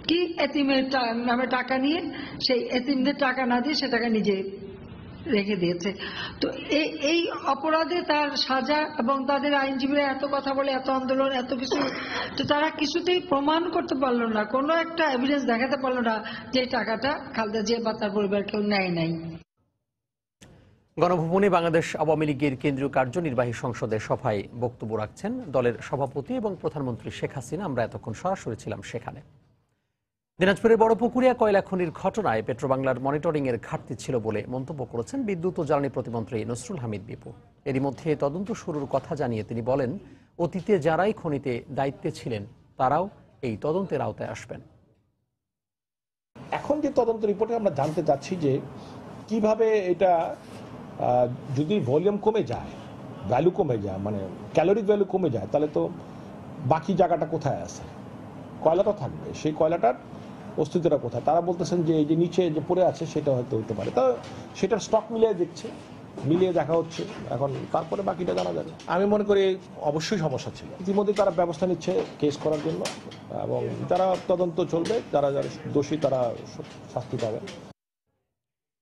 S6: কি এতিমের নামে টাকা নিয়ে সেই এতিমদের টাকা না দিয়ে সে টাকা নিজে রেখে দিয়েছে। তো এই অপরাধে তার সাজা এবং তাদের আইনজীবীরা এত কথা বলে, এত আন্দোলন, এত কিছু, তো তারা কিছুতেই প্রমাণ করতে পারলো না, কোনো একটা এভিডেন্স দেখাতে পারলো না যে টাকাটা খালেদা জিয়া বা তার পরিবার কেউ নেয় নাই।
S1: গণভবনে বাংলাদেশ আওয়ামী লীগের কেন্দ্রীয় কার্যনির্বাহী সংসদের সভায় বক্তব্য রাখছেন দলের সভাপতি এবং প্রধানমন্ত্রী শেখ হাসিনা। আমরা এতক্ষণ সরাসরি ছিলাম সেখানে। দিনাজপুরের বড়পুকুরিয়া কয়লা খনির ঘটনায় পেট্রোবাংলার মনিটরিং এর ঘাটতি ছিল বলে মন্তব্য করেছেন বিদ্যুৎ ও জ্বালানি প্রতিমন্ত্রী নসরুল হামিদ বিপু। এরই মধ্যে তদন্ত শুরুর কথা জানিয়ে তিনি বলেন, অতীতে যারাই খনিতে দায়িত্বে ছিলেন তারাও এই তদন্তের আওতায় আসবেন।
S21: এখন যে তদন্ত রিপোর্টে আমরা জানতে চাচ্ছি যে কিভাবে এটা যদি ভলিউম কমে যায়, ভ্যালু কমে যায়, মানে ক্যালোরিক ভ্যালু কমে যায়, তাহলে তো বাকি জায়গাটা কোথায় আছে? কয়লা তো থাকবে, সেই কয়লাটার অস্তিত্বটা কোথায়? তারা বলতেছেন যে এই যে নিচে যে পড়ে আছে সেটা হয়তো হতে পারে। তো সেটার স্টক মিলিয়ে দেখা হচ্ছে এখন, তারপরে বাকিটা জানা যাবে। আমি মনে করি অবশ্যই সমস্যা ছিল। ইতিমধ্যে তারা ব্যবস্থা নিচ্ছে কেস করার জন্য, এবং যারা তদন্ত চলবে, যারা দোষী তারা শাস্তি পাবে।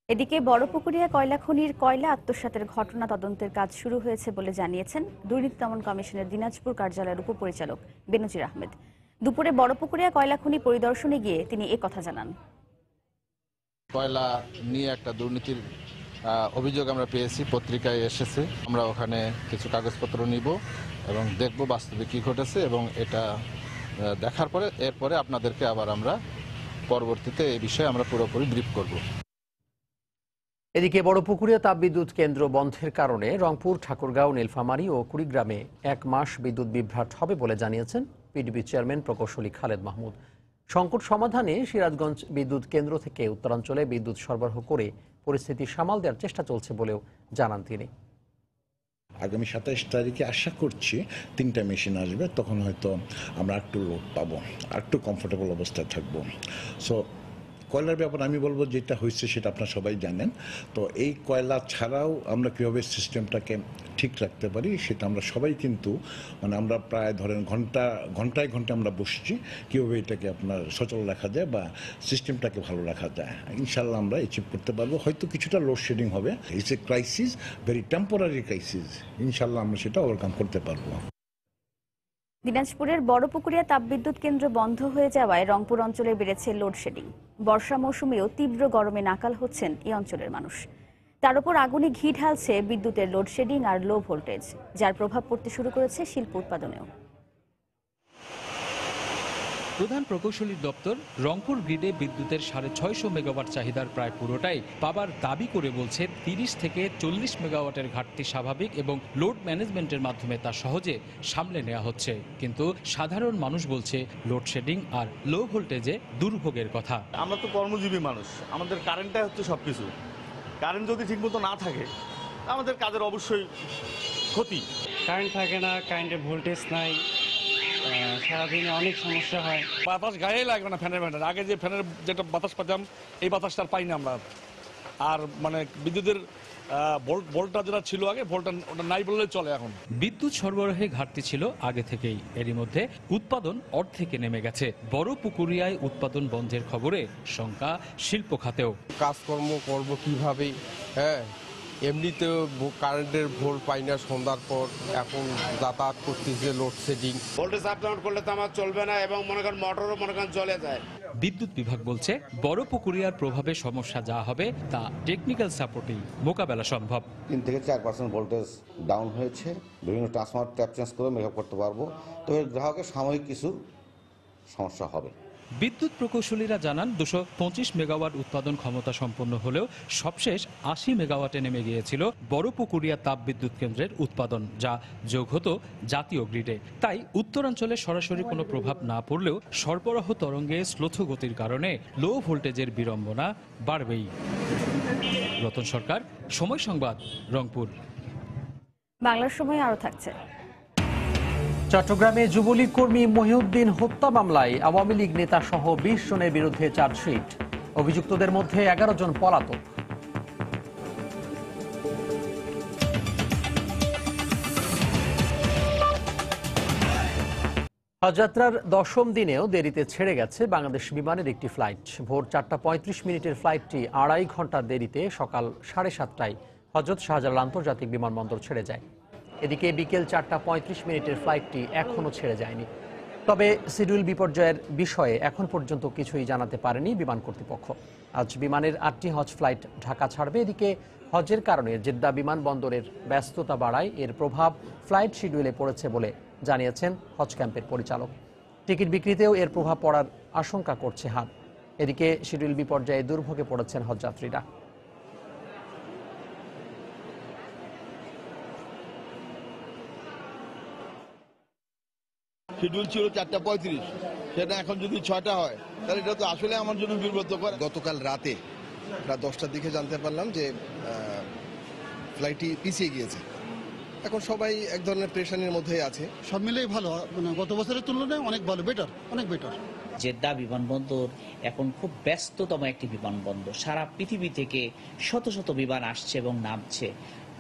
S2: এদিকে বড়পুকুরিয়া কয়লা খনির কয়লা আত্মসাতের ঘটনা তদন্তের কাজ শুরু হয়েছে বলে জানিয়েছেন দুর্নীতি দমন কমিশনের দিনাজপুর কার্যালয়ের উপপরিচালক বেনজির আহমেদ। দুপুরে বড়পুকুরিয়া কয়লা খনি পরিদর্শনে গিয়ে তিনি একথা জানান।
S22: কয়লা নিয়ে একটা দুর্নীতির অভিযোগ আমরা পেয়েছি, পত্রিকায় এসেছে। আমরা ওখানে কিছু কাগজপত্র নিব এবং দেখব বাস্তবে কি ঘটেছে, এবং এটা দেখার পরে এরপরে আপনাদেরকে আবার আমরা পরবর্তীতে এই বিষয়ে আমরা পুরোপুরি ব্রিফ করব।
S1: এদিকে বড়পুকুরিয়া তাপবিদ্যুৎ কেন্দ্র বন্ধের কারণে রংপুর, ঠাকুরগাঁও, নীলফামারী ও কুড়িগ্রামে 1 মাস বিদ্যুৎ বিভ্রাট হবে বলে জানিয়েছেন পিডিবি চেয়ারম্যান প্রকৌশলী খালেদ মাহমুদ। সংকট সমাধানে সিরাজগঞ্জ বিদ্যুৎ কেন্দ্র থেকে উত্তরাঞ্চলে বিদ্যুৎ সরবরাহ করে পরিস্থিতি সামাল দেওয়ার চেষ্টা চলছে বলেও জানান তিনি।
S23: আগামী 27 তারিখে আশা করছি 3টা মেশিন আসবে, তখন হয়তো আমরা একটু লোড পাবো, একটু কমফোর্টেবল অবস্থায় থাকবো। সো কয়লার ব্যাপারে আমি বলবো যেটা হয়েছে সেটা আপনারা সবাই জানেন। তো এই কয়লা ছাড়াও আমরা কীভাবে সিস্টেমটাকে ঠিক রাখতে পারি সেটা আমরা সবাই কিন্তু আমরা প্রায় ধরেন ঘন্টায় আমরা বসছি কীভাবে এটাকে আপনার সচল রাখা যায় বা সিস্টেমটাকে ভালো রাখা যায়। ইনশাল্লাহ আমরা অ্যাচিভ করতে পারবো। হয়তো কিছুটা লোডশেডিং হবে, it's a crisis, very temporary crisis. ইনশাল্লাহ আমরা সেটা ওভারকাম করতে পারবো।
S2: দিনাজপুরের বড়পুকুরিয়া তাপবিদ্যুৎ কেন্দ্র বন্ধ হয়ে যাওয়ায় রংপুর অঞ্চলে বেড়েছে লোডশেডিং। বর্ষা মৌসুমেও তীব্র গরমে নাকাল হচ্ছেন এই অঞ্চলের মানুষ। তার উপর আগুনে ঘি ঢালছে বিদ্যুতের লোডশেডিং আর লো ভোল্টেজ, যার প্রভাব পড়তে শুরু করেছে শিল্প উৎপাদনেও।
S24: প্রধান প্রকৌশলীর দপ্তর রংপুর গ্রিডে বিদ্যুতের 650 মেগাওয়াট চাহিদার প্রায় পুরোটাই পাবার দাবি করে বলছে 30 থেকে 40 মেগাওয়াটের ঘাটতি স্বাভাবিক এবং লোড ম্যানেজমেন্টের মাধ্যমে তা সহজে সামলে নেওয়া হচ্ছে। কিন্তু সাধারণ মানুষ বলছে লোডশেডিং আর লো ভোল্টেজে দুর্ভোগের কথা।
S25: আমরা তো কর্মজীবী মানুষ, আমাদের কারেন্টটাই হচ্ছে সবকিছু। কারেন্ট যদি ঠিকমতো না থাকে আমাদের কাজের অবশ্যই ক্ষতি।
S26: কারেন্ট থাকে না, কারেন্টের ভোল্টেজ নাই, সারাদিনে অনেক সমস্যা হয়।
S27: বাতাস গায়ে লাগবে না ফ্যানের ব্যাটার। আগে যে ফ্যানের যেটা বাতাস পেতাম এই বাতাসটা পাই না আমরা। আর মানে বিদ্যুতের ভোল্টটা যেটা ছিল আগে, ভোল্টটা ওটা নাই বললে চলে। এখন
S24: বিদ্যুৎ সরবরাহে ঘাটতি ছিল আগে থেকেই, এরই মধ্যে উৎপাদন অর্ধেকে নেমে গেছে। বড়পুকুরিয়ায় উৎপাদন বন্ধের খবরে শঙ্কা শিল্প খাতেও।
S28: কাজকর্ম করব কিভাবে? হ্যাঁ, এমনিতেও কারেন্টের ভোল্ট পাই না সন্ধ্যার পর, এখন যাতায়াত করতেছে লোডশেডিং।
S29: ভোল্টেজ আপ ডাউন করলে তো আমার চলবে না, এবং মনে করেন মোটরও মনে করেন চলে যায়।
S24: বিদ্যুৎ বিভাগ বলছে বড়পুকুরিয়ার প্রভাবে সমস্যা যা হবে তা টেকনিক্যাল সাপোর্টেই মোকাবেলা সম্ভব।
S30: 3 থেকে 4% ভোল্টেজ ডাউন হয়েছে, বিভিন্ন ট্রান্সফরমার ট্যাপ চেঞ্জ করে মেকআপ করতে পারবো। তবে গ্রাহকের সাময়িক কিছু সমস্যা হবে।
S24: বিদ্যুৎ প্রকৌশলীরা জানান 225 মেগাওয়াট উৎপাদন ক্ষমতা সম্পন্ন হলেও সবশেষ 80 মেগাওয়াটে নেমে গিয়েছিল বড়পুকুরিয়া তাপবিদ্যুৎ কেন্দ্রের উৎপাদন, যা যোগ হতো জাতীয় গ্রিডে। তাই উত্তরাঞ্চলে সরাসরি কোনো প্রভাব না পড়লেও সরবরাহ তরঙ্গে শ্লথ গতির কারণে লো ভোল্টেজের বিড়ম্বনা বাড়বেই। রতন সরকার, সময় সংবাদ, রংপুর।
S2: বাংলার সময় আরো থাকছে।
S1: চট্টগ্রামে যুবলীগ কর্মী মহিউদ্দিন হত্যা মামলায় আওয়ামী লীগ নেতা সহ 20 জনের বিরুদ্ধে চার্জশিট। অভিযুক্তদের মধ্যে 11 জন পলাতক। হজযাত্রার 10ম দিনেও দেরিতে ছেড়ে গেছে বাংলাদেশ বিমানের একটি ফ্লাইট। ভোর 4:35 ফ্লাইটটি 2.5 ঘন্টা দেরিতে সকাল 7:30টায় হজরত শাহজালাল আন্তর্জাতিক বিমানবন্দর ছেড়ে যায়। এদিকে বিকেল 4:35 ফ্লাইটটি এখনও ছেড়ে যায়নি। তবে শিডিউল বিপর্যয়ের বিষয়ে এখন পর্যন্ত কিছুই জানাতে পারেনি বিমান কর্তৃপক্ষ। আজ বিমানের 8টি হজ ফ্লাইট ঢাকা ছাড়বে। এদিকে হজের কারণে জেদ্দা বিমানবন্দরের ব্যস্ততা বাড়ায় এর প্রভাব ফ্লাইট শিডিউলে পড়েছে বলে জানিয়েছেন হজ ক্যাম্পের পরিচালক। টিকিট বিক্রিতেও এর প্রভাব পড়ার আশঙ্কা করছে হাব। এদিকে শিডিউল বিপর্যয়ে দুর্ভোগে পড়েছেন হজযাত্রীরা।
S3: শিডিউল ছিল 4:35, সেটা এখন যদি 6টা হয় তাহলে এটা তো আসলে আমার জন্য বিব্রতকর।
S4: গতকাল রাতে প্রায় 10টার দিকে জানতে পারলাম যে ফ্লাইটটি পিছিয়ে গিয়েছে। এখন সবাই এক ধরনের প্রেশানের মধ্যেই আছে।
S5: সব মিলেই ভালো, মানে গত বছরের তুলনায় অনেক ভালো, বেটার, অনেক বেটার।
S7: জেদ্দা বিমানবন্দর এখন খুব ব্যস্ততম একটি বিমানবন্দর। সারা পৃথিবী থেকে শত শত বিমান আসছে এবং নামছে।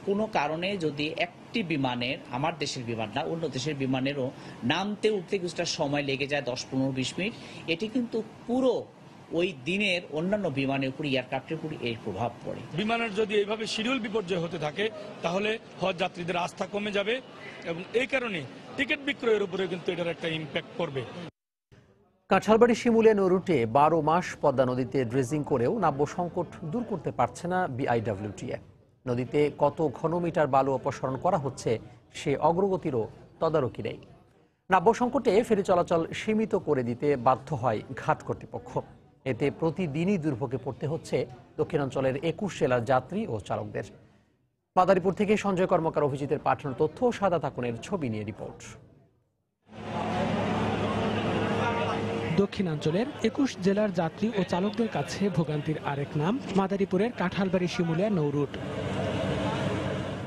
S7: কোনো কারণে যদি একটি বিমানের, আমার দেশের বিমান না অন্য দেশের বিমানেরও নামতে উঠতে কিছুটা সময় লেগে যায় 10-15-20 মিনিট, এটি কিন্তু পুরো ওই দিনের অন্যান্য বিমানের উপর, এয়ারক্রাফটের উপর এর প্রভাব পড়ে।
S27: বিমানের যদি এইভাবে শিডিউল বিপর্যয় হতে থাকে তাহলে হজ যাত্রীদের আস্থা কমে যাবে এবং এই কারণে টিকিট বিক্রয়ের উপরে কিন্তু এটার একটা ইম্প্যাক্ট পড়বে।
S1: কাঁঠালবাড়ি শিমুলিয়া নৌরুটে 12 মাস পদ্মা নদীতে ড্রেজিং করেও নাব্য সংকট দূর করতে পারছে না বিআইডব্লিউটিএ। নদীতে কত ঘনমিটার বালু অপসারণ করা হচ্ছে সে অগ্রগতিরও তদারকি নেই। নাব্য সংকটে ফেরি চলাচল সীমিত করে দিতে বাধ্য হয় ঘাট কর্তৃপক্ষ। এতে প্রতিদিনই দুর্ভোগে পড়তে হচ্ছে দক্ষিণাঞ্চলের 21 জেলার যাত্রী ও চালকদের। মাদারীপুর থেকে সঞ্জয় কর্মকার অভিজিতের পাঠানো তথ্য, সাদা তাকুনের ছবি নিয়ে রিপোর্ট।
S8: দক্ষিণাঞ্চলের 21 জেলার যাত্রী ও চালকদের কাছে ভোগান্তির আরেক নাম মাদারীপুরের কাঁঠালবাড়ি শিমুলিয়া নৌরুট।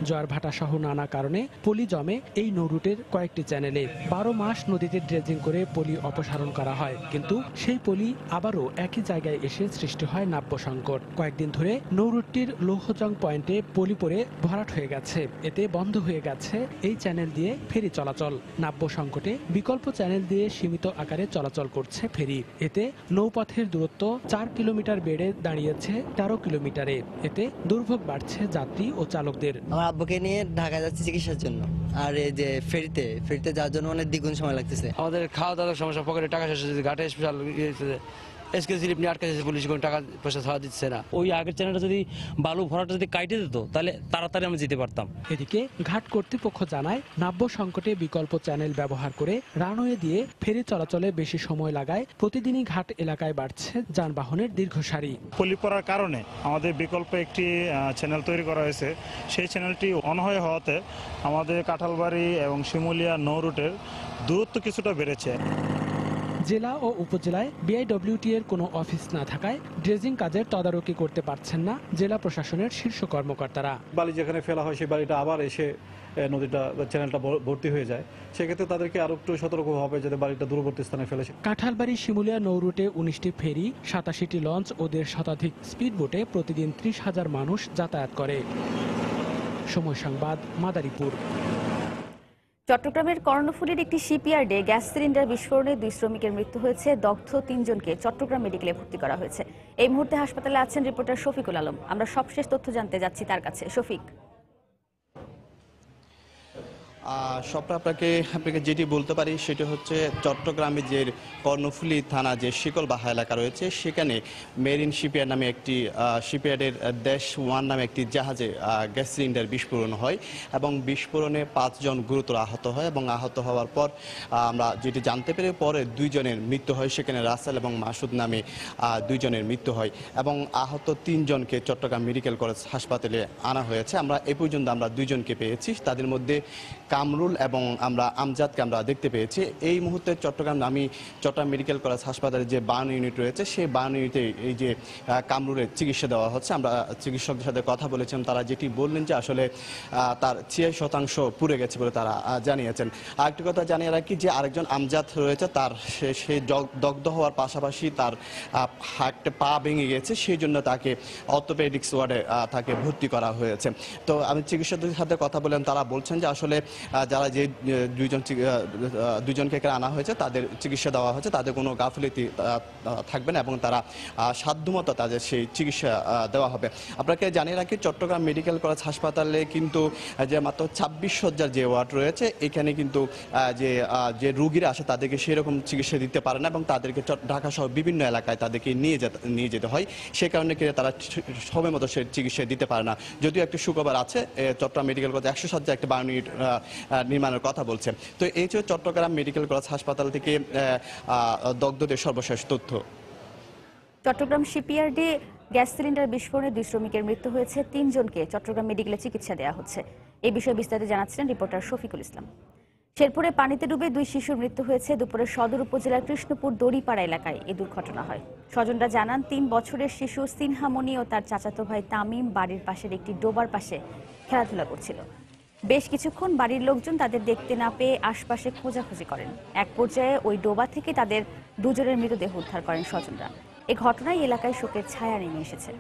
S8: জোয়ারভাটা সহ নানা কারণে পলি জমে এই নৌরুটের কয়েকটি চ্যানেলে। 12 মাস নদীতে ড্রেজিং করে পলি অপসারণ করা হয়, কিন্তু সেই পলি আবারও একই জায়গায় এসে সৃষ্টি হয় নাব্য সংকট। কয়েকদিন ধরে নৌরুটটির লৌহজং পয়েন্টে পলি পড়ে ভরাট হয়ে গেছে। এতে বন্ধ হয়ে গেছে এই চ্যানেল দিয়ে ফেরি চলাচল। নাব্য সংকটে বিকল্প চ্যানেল দিয়ে সীমিত আকারে চলাচল করছে ফেরি। এতে নৌপথের দূরত্ব 4 কিলোমিটার বেড়ে দাঁড়িয়েছে 13 কিলোমিটারে। এতে দুর্ভোগ বাড়ছে যাত্রী ও চালকদের।
S9: আব্বুকে নিয়ে ঢাকা যাচ্ছি চিকিৎসার জন্য, আর এই যে ফেরিতে যাওয়ার জন্য অনেক দ্বিগুণ সময় লাগতেছে।
S10: আমাদের খাওয়া দাওয়ার সমস্যা, পকেটে টাকা শেষ হচ্ছে, ঘাটে স্পেশাল এসকে স্লিপ নিয়ে আটকাছে, পুলিশ কোনো টাকা পয়সা ছাড়া দিচ্ছে না।
S11: ওই আগের চ্যানেলটা যদি বালু ভরাটা যদি কাটে দিত তাহলে তাড়াতাড়ি আমি যেতে পারতাম।
S8: এদিকে ঘাট কর্তৃপক্ষ জানায় নাব্য সংকটে বিকল্প চ্যানেল ব্যবহার করে রানওয়ে দিয়ে ফেরি চলাচলে বেশি সময় লাগায় প্রতিদিনই ঘাট এলাকায় বাড়ছে যানবাহনের দীর্ঘ সারি।
S12: পলি পড়ার কারণে আমাদের বিকল্প একটি চ্যানেল তৈরি করা হয়েছে। সেই চ্যানেলটি অনহয় হওয়াতে আমাদের কাঁঠালবাড়ি এবং শিমুলিয়া নৌরুটের দূরত্ব কিছুটা বেড়েছে।
S8: জেলা ও উপজেলায় বিআইডব্লিউটি এর কোনো অফিস না থাকায় ড্রেজিং কাজের তদারকি করতে পারছেন না জেলা প্রশাসনের শীর্ষ কর্মকর্তারা।
S13: বালি যেখানে ফেলা হয় সেই বালিটা আবার এসে নদীটা চ্যানেলটা ভর্তি হয়ে যায়, সেক্ষেত্রে তাদেরকে আরো একটু সতর্ক হবে যাতে বালিটা দূরবর্তী স্থানে ফেলেছে।
S8: কাঁঠালবাড়ি শিমুলিয়া নৌরুটে 19টি ফেরি, 87টি লঞ্চ ও 1.5 শতাধিক স্পিড বোটে প্রতিদিন 30,000 মানুষ যাতায়াত করে। সময় সংবাদ, মাদারীপুর।
S2: চট্টগ্রামের কর্ণফুলীর একটি শিপইয়ার্ডে গ্যাস সিলিন্ডার বিস্ফোরণে 2 শ্রমিকের মৃত্যু হয়েছে। দগ্ধ 3 জনকে চট্টগ্রাম মেডিকেলে ভর্তি করা হয়েছে। এই মুহূর্তে হাসপাতালে আছেন রিপোর্টার শফিকুল আলম। আমরা সবশেষ তথ্য জানতে যাচ্ছি তার কাছে। শফিক,
S31: সবটা আপনাকে যেটি বলতে পারি সেটা হচ্ছে চট্টগ্রামে যে কর্ণফুলী থানা যে শিকলবাহা এলাকা রয়েছে সেখানে মেরিন শিপইয়ার্ড নামে একটি শিপইয়ার্ডের দেশ 1 নামে একটি জাহাজে গ্যাস সিলিন্ডার বিস্ফোরণ হয় এবং বিস্ফোরণে 5 জন গুরুতর আহত হয় এবং আহত হওয়ার পর আমরা যেটি জানতে পেরে পরে 2 জনের মৃত্যু হয়। সেখানে রাসেল এবং মাসুদ নামে 2 জনের মৃত্যু হয় এবং আহত 3 জনকে চট্টগ্রাম মেডিকেল কলেজ হাসপাতালে আনা হয়েছে। আমরা এ পর্যন্ত 2 জনকে পেয়েছি, তাদের মধ্যে কামরুল এবং আমরা আমজাদকে আমরা দেখতে পেয়েছি। এই মুহূর্তে চট্টগ্রাম মেডিকেল কলেজ হাসপাতালে যে 52 ইউনিট রয়েছে সেই 52 ইউনিটে এই যে কামরুলের চিকিৎসা দেওয়া হচ্ছে। আমরা চিকিৎসকদের সাথে কথা বলেছিলাম, তারা যেটি বললেন যে আসলে তার 86% পুড়ে গেছে বলে তারা জানিয়েছেন। আরেকটি কথা জানিয়ে রাখি যে আরেকজন আমজাদ রয়েছে, তার সে দগ্ধ হওয়ার পাশাপাশি তার একটা পা ভেঙে গেছে, সেই জন্য তাকে অর্থোপেডিক্স ওয়ার্ডে তাকে ভর্তি করা হয়েছে। তো আমি চিকিৎসকদের সাথে কথা বললাম, তারা বলছেন যে আসলে যারা যে দুইজনকে এখানে আনা হয়েছে তাদের চিকিৎসা দেওয়া হয়েছে, তাদের কোনো গাফিলতি থাকবে না এবং তারা সাধ্যমতো তাদের সেই চিকিৎসা দেওয়া হবে। আপনাকে জানিয়ে রাখি, চট্টগ্রাম মেডিকেল কলেজ হাসপাতালে কিন্তু যে মাত্র 26 শয্যার যে ওয়ার্ড রয়েছে, এখানে কিন্তু যে রুগীরা আসে তাদেরকে সেরকম চিকিৎসা দিতে পারে না এবং তাদেরকে ঢাকা সহ বিভিন্ন এলাকায় তাদেরকে নিয়ে যেতে হয়। সে কারণে কিন্তু তারা সময় মতো সে চিকিৎসা দিতে পারে না। যদিও একটি সুখবর আছে, চট্টগ্রাম মেডিকেল কলেজ 100 শয্যা একটা বায়োনিট নির্মাণের কথা বলছে। তো এই যে চট্টগ্রাম মেডিকেল কলেজ হাসপাতাল থেকে দগ্ধদের সর্বশেষ তথ্য।
S2: চট্টগ্রাম শিপইয়ার্ডে গ্যাস সিলিন্ডার বিস্ফোরণে 2 শ্রমিকের মৃত্যু হয়েছে, 3 জনকে চট্টগ্রাম মেডিকেলে চিকিৎসা দেওয়া হচ্ছে। এই বিষয়ে বিস্তারিত জানাচ্ছিলেন রিপোর্টার শফিকুল ইসলাম। শেরপুরে পানিতে ডুবে 2 শিশুর মৃত্যু হয়েছে। দুপুরে সদর উপজেলার কৃষ্ণপুর দড়িপাড়া এলাকায় এই দুর্ঘটনা হয়। স্বজনরা জানান, 3 বছরের শিশু সিনহামণি ও তার চাচাতো ভাই তামিম বাড়ির পাশের একটি ডোবার পাশে খেলাধুলা করছিল। বেশ কিছুক্ষণ বাড়ির লোকজন তাদের দেখতে না পেয়ে আশপাশে খোঁজাখুঁজি করেন। এক পর্যায়ে ওই ডোবা থেকে তাদের দুজনের মৃতদেহ উদ্ধার করেন স্বজনরা। এই ঘটনায় এলাকায় শোকের ছায়া নেমে এসেছে।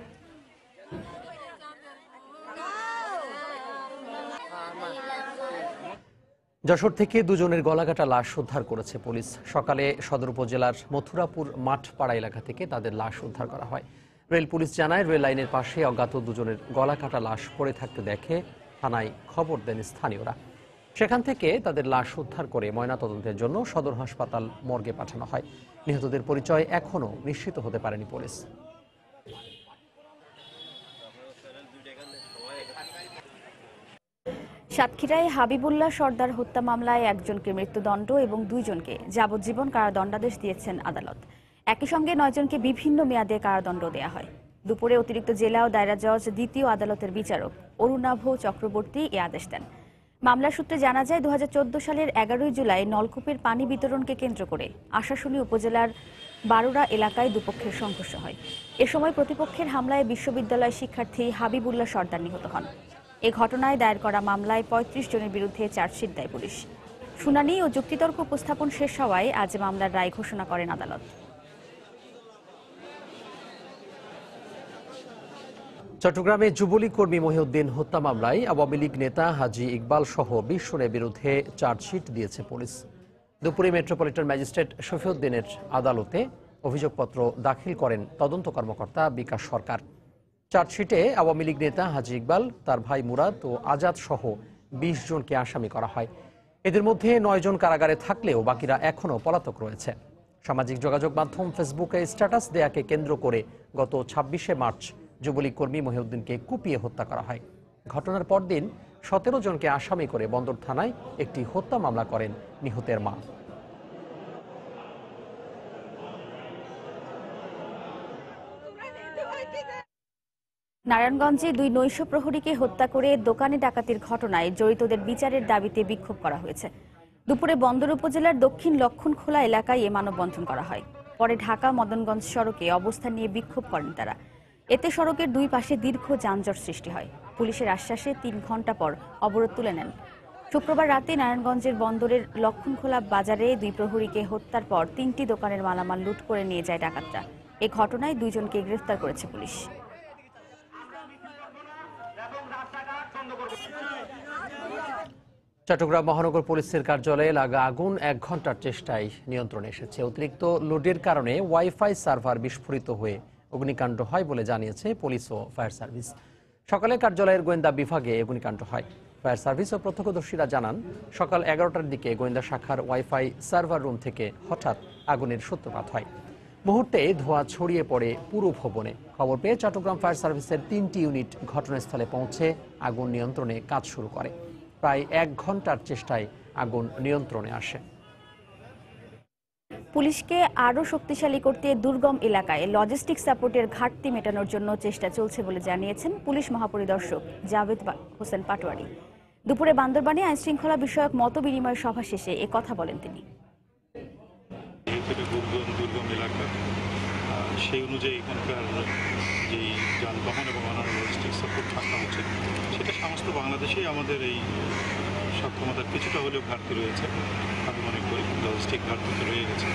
S1: যশোর থেকে 2 জনের গলাকাটা লাশ উদ্ধার করেছে পুলিশ। সকালে সদর উপজেলার মথুরাপুর মাঠপাড়া এলাকা থেকে তাদের লাশ উদ্ধার করা হয়। রেল পুলিশ জানায়, রেল লাইনের পাশে অজ্ঞাত 2 জনের গলাকাটা লাশ পড়ে থাকতে দেখে থানায় খবর দেন স্থানীয়রা। সেখান থেকে তাদের লাশ উদ্ধার করে ময়নাতদন্তের জন্য সদর হাসপাতাল মর্গে পাঠানো হয়। নিহতদের পরিচয় এখনও নিশ্চিত হতে পারেনি পুলিশ।
S2: সাতক্ষীরায় হাবিবুল্লাহ সর্দার হত্যা মামলায় 1 জনকে মৃত্যুদণ্ড এবং 2 জনকে যাবজ্জীবন কারাদণ্ডাদেশ দিয়েছেন আদালত। একই সঙ্গে 9 জনকে বিভিন্ন মেয়াদে কারাদণ্ড দেওয়া হয়। দুপুরে অতিরিক্ত জেলা ও দায়রা জজ দ্বিতীয় আদালতের বিচারক অরুণাভ চক্রবর্তী এই আদেশ দেন। মামলার সূত্রে জানা যায়, 2014 সালের 11 জুলাই নলকূপের পানি বিতরণকে কেন্দ্র করে আশাশুনি উপজেলার বারোরা এলাকায় দুপক্ষের সংঘর্ষ হয়। এ সময় প্রতিপক্ষের হামলায় বিশ্ববিদ্যালয় শিক্ষার্থী হাবিবুল্লাহ সর্দার নিহত হন। এ ঘটনায় দায়ের করা মামলায় 35 জনের বিরুদ্ধে চার্জশিট দেয় পুলিশ। শুনানি ও যুক্তিতর্ক উপস্থাপন শেষ হওয়ায় আজ মামলার রায় ঘোষণা করেন আদালত।
S1: চট্টগ্রামে যুবলীগ কর্মী মহিউদ্দিন হত্যা মামলায় আওয়ামী লীগ নেতা হাজী ইকবাল সহ 20 জনের বিরুদ্ধে চার্জশিট দিয়েছে পুলিশ। দুপুরে মেট্রোপলিটন ম্যাজিস্ট্রেট শফিউদ্দিনের আদালতে অভিযোগপত্র দাখিল করেন তদন্ত কর্মকর্তা বিকাশ সরকার। চার্জশিটে আওয়ামী লীগ নেতা হাজী ইকবাল, তার ভাই মুরাদ ও আজাদ সহ 20 জনকে আসামি করা হয়। এদের মধ্যে 9 জন কারাগারে থাকলেও বাকিরা এখনও পলাতক রয়েছে। সামাজিক যোগাযোগ মাধ্যম ফেসবুকে স্ট্যাটাস দেয়াকে কেন্দ্র করে গত 26শে মার্চ যুবলীগ কর্মী মহিউদ্দিনকে কুপিয়ে হত্যা করা হয়। ঘটনার পরদিন 17 জনকে আসামি করে বন্দর থানায় একটি হত্যা মামলা করেন নিহতের মা।
S2: নারায়ণগঞ্জে 2 নৈশ প্রহরীকে হত্যা করে দোকানে ডাকাতির ঘটনায় জড়িতদের বিচারের দাবিতে বিক্ষোভ করা হয়েছে। দুপুরে বন্দর উপজেলার দক্ষিণ লক্ষণখোলা এলাকায় এ মানববন্ধন করা হয়। পরে ঢাকা মদনগঞ্জ সড়কে অবস্থান নিয়ে বিক্ষোভ করেন তারা। এতে সড়কের 2 পাশে দীর্ঘ যানজট সৃষ্টি হয়। পুলিশের আশ্বাসে 3 ঘণ্টা পর অবরোধ তুলে নেন। শুক্রবার রাতে নারায়ণগঞ্জের বন্দরের লক্ষণখোলা বাজারে 2 প্রহরীকে হত্যার পর 3টি দোকানের মালামাল লুট করে নিয়ে যায় ডাকাতরা। এ ঘটনায় 2 জনকে গ্রেফতার করেছে পুলিশ।
S1: চট্টগ্রাম মহানগর পুলিশের কার্যালয়ে লাগা আগুন 1 ঘণ্টার চেষ্টায় নিয়ন্ত্রণে এসেছে। অতিরিক্ত লোডের কারণে ওয়াইফাই সার্ভার বিস্ফোরিত হয়ে অগ্নিকাণ্ড হয় বলে জানিয়েছে পুলিশ ও ফায়ার সার্ভিস। সকালে কার্যালয়ের গোয়েন্দা বিভাগে অগ্নিকাণ্ড হয়। ফায়ার সার্ভিস ও প্রত্যক্ষদর্শীরা জানান, সকাল 11টার দিকে গোয়েন্দা শাখার ওয়াইফাই সার্ভার রুম থেকে হঠাৎ আগুনের সূত্রপাত হয়। মুহূর্তে ধোঁয়া ছড়িয়ে পড়ে পুরো ভবনে। খবর পেয়ে চট্টগ্রাম ফায়ার সার্ভিসের 3টি ইউনিট ঘটনাস্থলে পৌঁছে আগুন নিয়ন্ত্রণে কাজ শুরু করে। প্রায় 1 ঘণ্টার চেষ্টায় আগুন নিয়ন্ত্রণে আসে।
S2: পুলিশকে আরও শক্তিশালী করতে দুর্গম এলাকায় লজিস্টিক সাপোর্টের ঘাটতি মেটানোর জন্য চেষ্টা চলছে বলে জানিয়েছেন পুলিশ মহাপরিদর্শক জাভেদ হোসেন পাটোয়ারি। দুপুরে বান্দরবানে আইনশৃঙ্খলা বিষয়ক মত বিনিময় সভা শেষে এ কথা বলেন তিনি।
S6: দুর্গম এলাকা, সেই অনুযায়ী এখানকার যে যানবাহন এবং অন্যান্য লজিস্টিক সাপোর্ট থাকা হচ্ছে, সেটা সমস্ত বাংলাদেশেই আমাদের এই সক্ষমতার কিছুটা হলেও ঘাটতি রয়েছে। আমি মনে করি লজিস্টিক ঘাটতি তো রয়ে গেছে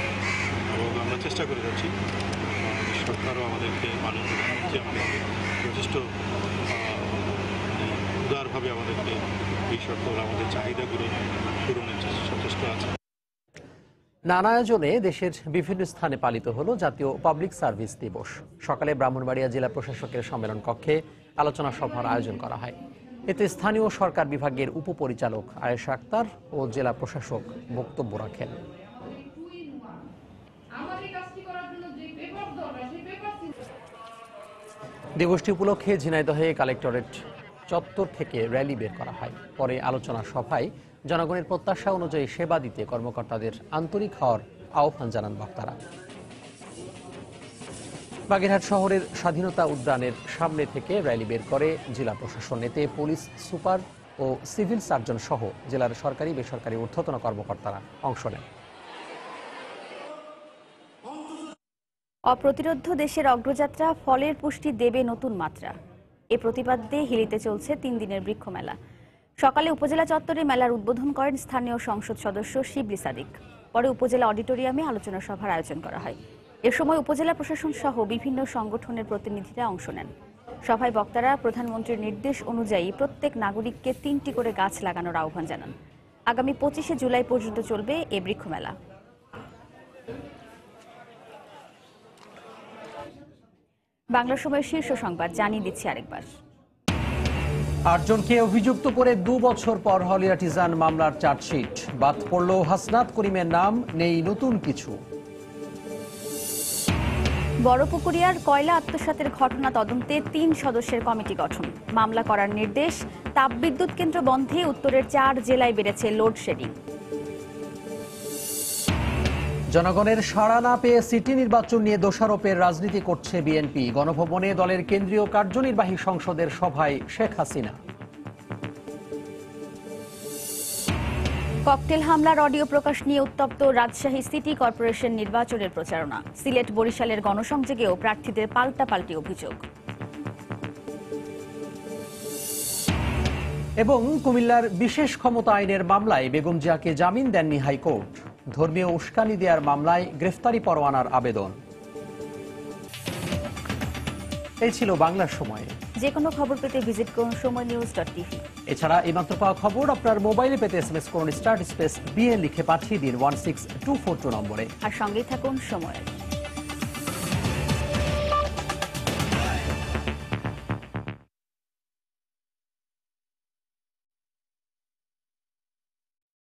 S6: এবং আমরা চেষ্টা করে যাচ্ছি। সরকারও আমাদেরকে মাননীয় প্রধানমন্ত্রী আমাদের যথেষ্ট উদারভাবে আমাদেরকে এই সকল আমাদের চাহিদাগুলো পূরণের সচেষ্ট আছে।
S1: নানা আয়োজনে দেশের বিভিন্ন স্থানে পালিত হলো জাতীয় পাবলিক সার্ভিস দিবস। সকালে ব্রাহ্মণবাড়িয়া জেলা প্রশাসকের সম্মেলন কক্ষে আলোচনা সভার আয়োজন করা হয়। এতে স্থানীয় সরকার বিভাগের উপপরিচালক আয়েশা আক্তার ও জেলা প্রশাসক বক্তব্য রাখেন। দিবসটি উপলক্ষে ঝিনাইদহে কালেক্টরেট চত্বর থেকে র্যালি বের করা হয়। পরে আলোচনা সভায় জনগণের প্রত্যাশা অনুযায়ী সেবা দিতে কর্মকর্তাদের আন্তরিক হওয়ার আহ্বান জানান বক্তারা। বাগেরহাট শহরের স্বাধীনতা উদ্যানের সামনে থেকে র্যালি বের করে জেলা প্রশাসন। এতে পুলিশ সুপার ও সিভিল সার্জন সহ জেলার সরকারি বেসরকারি ঊর্ধ্বতন কর্মকর্তারা অংশ নেন।
S2: অপ্রতিরোধ্য দেশের অগ্রযাত্রা ফলের পুষ্টি দেবে নতুন মাত্রা, এ প্রতিপাদ্যে হিলিতে চলছে 3 দিনের বৃক্ষ মেলা। সকালে উপজেলা চত্বরে মেলার উদ্বোধন করেন স্থানীয় সংসদ সদস্য শিবলি সাদিক। পরে উপজেলা অডিটোরিয়ামে আলোচনা সভার আয়োজন করা হয়। এ সময় উপজেলা প্রশাসন সহ বিভিন্ন সংগঠনের প্রতিনিধিরা অংশ নেন। সভায় বক্তারা প্রধানমন্ত্রীর নির্দেশ অনুযায়ী প্রত্যেক নাগরিককে 3টি করে গাছ লাগানোর আহ্বান জানান। আগামী 25শে জুলাই পর্যন্ত চলবে এ বৃক্ষ মেলা। বাংলা সময়ের শীর্ষ সংবাদ জানিয়ে দিচ্ছি আরেকবার।
S1: 8 জনকে অভিযুক্ত করে 2 বছর পর হলি আর্টিজান মামলার চার্জশিট। বাদ পড়ল হাসনাত করিমের নাম, নেই নতুন কিছু।
S2: বড়পুকুরিয়ার কয়লা আত্মসাতের ঘটনা তদন্তে 3 সদস্যের কমিটি গঠন। মামলা করার নির্দেশ। তাপবিদ্যুৎ কেন্দ্র বন্ধে উত্তরের 4 জেলায় বেড়েছে লোডশেডিং।
S1: জনগণের সাড়া না পেয়ে সিটি নির্বাচন নিয়ে দোষারোপের রাজনীতি করছে বিএনপি। গণভবনে দলের কেন্দ্রীয় কার্যনির্বাহী সংসদের সভায় শেখ হাসিনা।
S2: ককটেল হামলার অডিও প্রকাশ নিয়ে উত্তপ্ত রাজশাহী সিটি কর্পোরেশন নির্বাচনের প্রচারণা। সিলেট বরিশালের গণসংযোগেও প্রার্থীদের পাল্টাপাল্টি অভিযোগ।
S1: এবং কুমিল্লার বিশেষ ক্ষমতা আইনের মামলায় বেগম জিয়াকে জামিন দেননি হাইকোর্ট। ধর্মীয় উস্কানি দেওয়ার মামলায় গ্রেফতারি পরোয়ানার আবেদন। এই ছিল বাংলার সময়।
S2: যে কোনো খবর পেতে ভিজিট করুন সময়নিউজ.tv।
S1: এছাড়া এইমাত্র পাওয়া খবর আপনার মোবাইলে পেতে SMS করুন *BN লিখে পাঠিয়ে দিন 16242 নম্বরে।
S2: আর সঙ্গেই থাকুন সময়ের।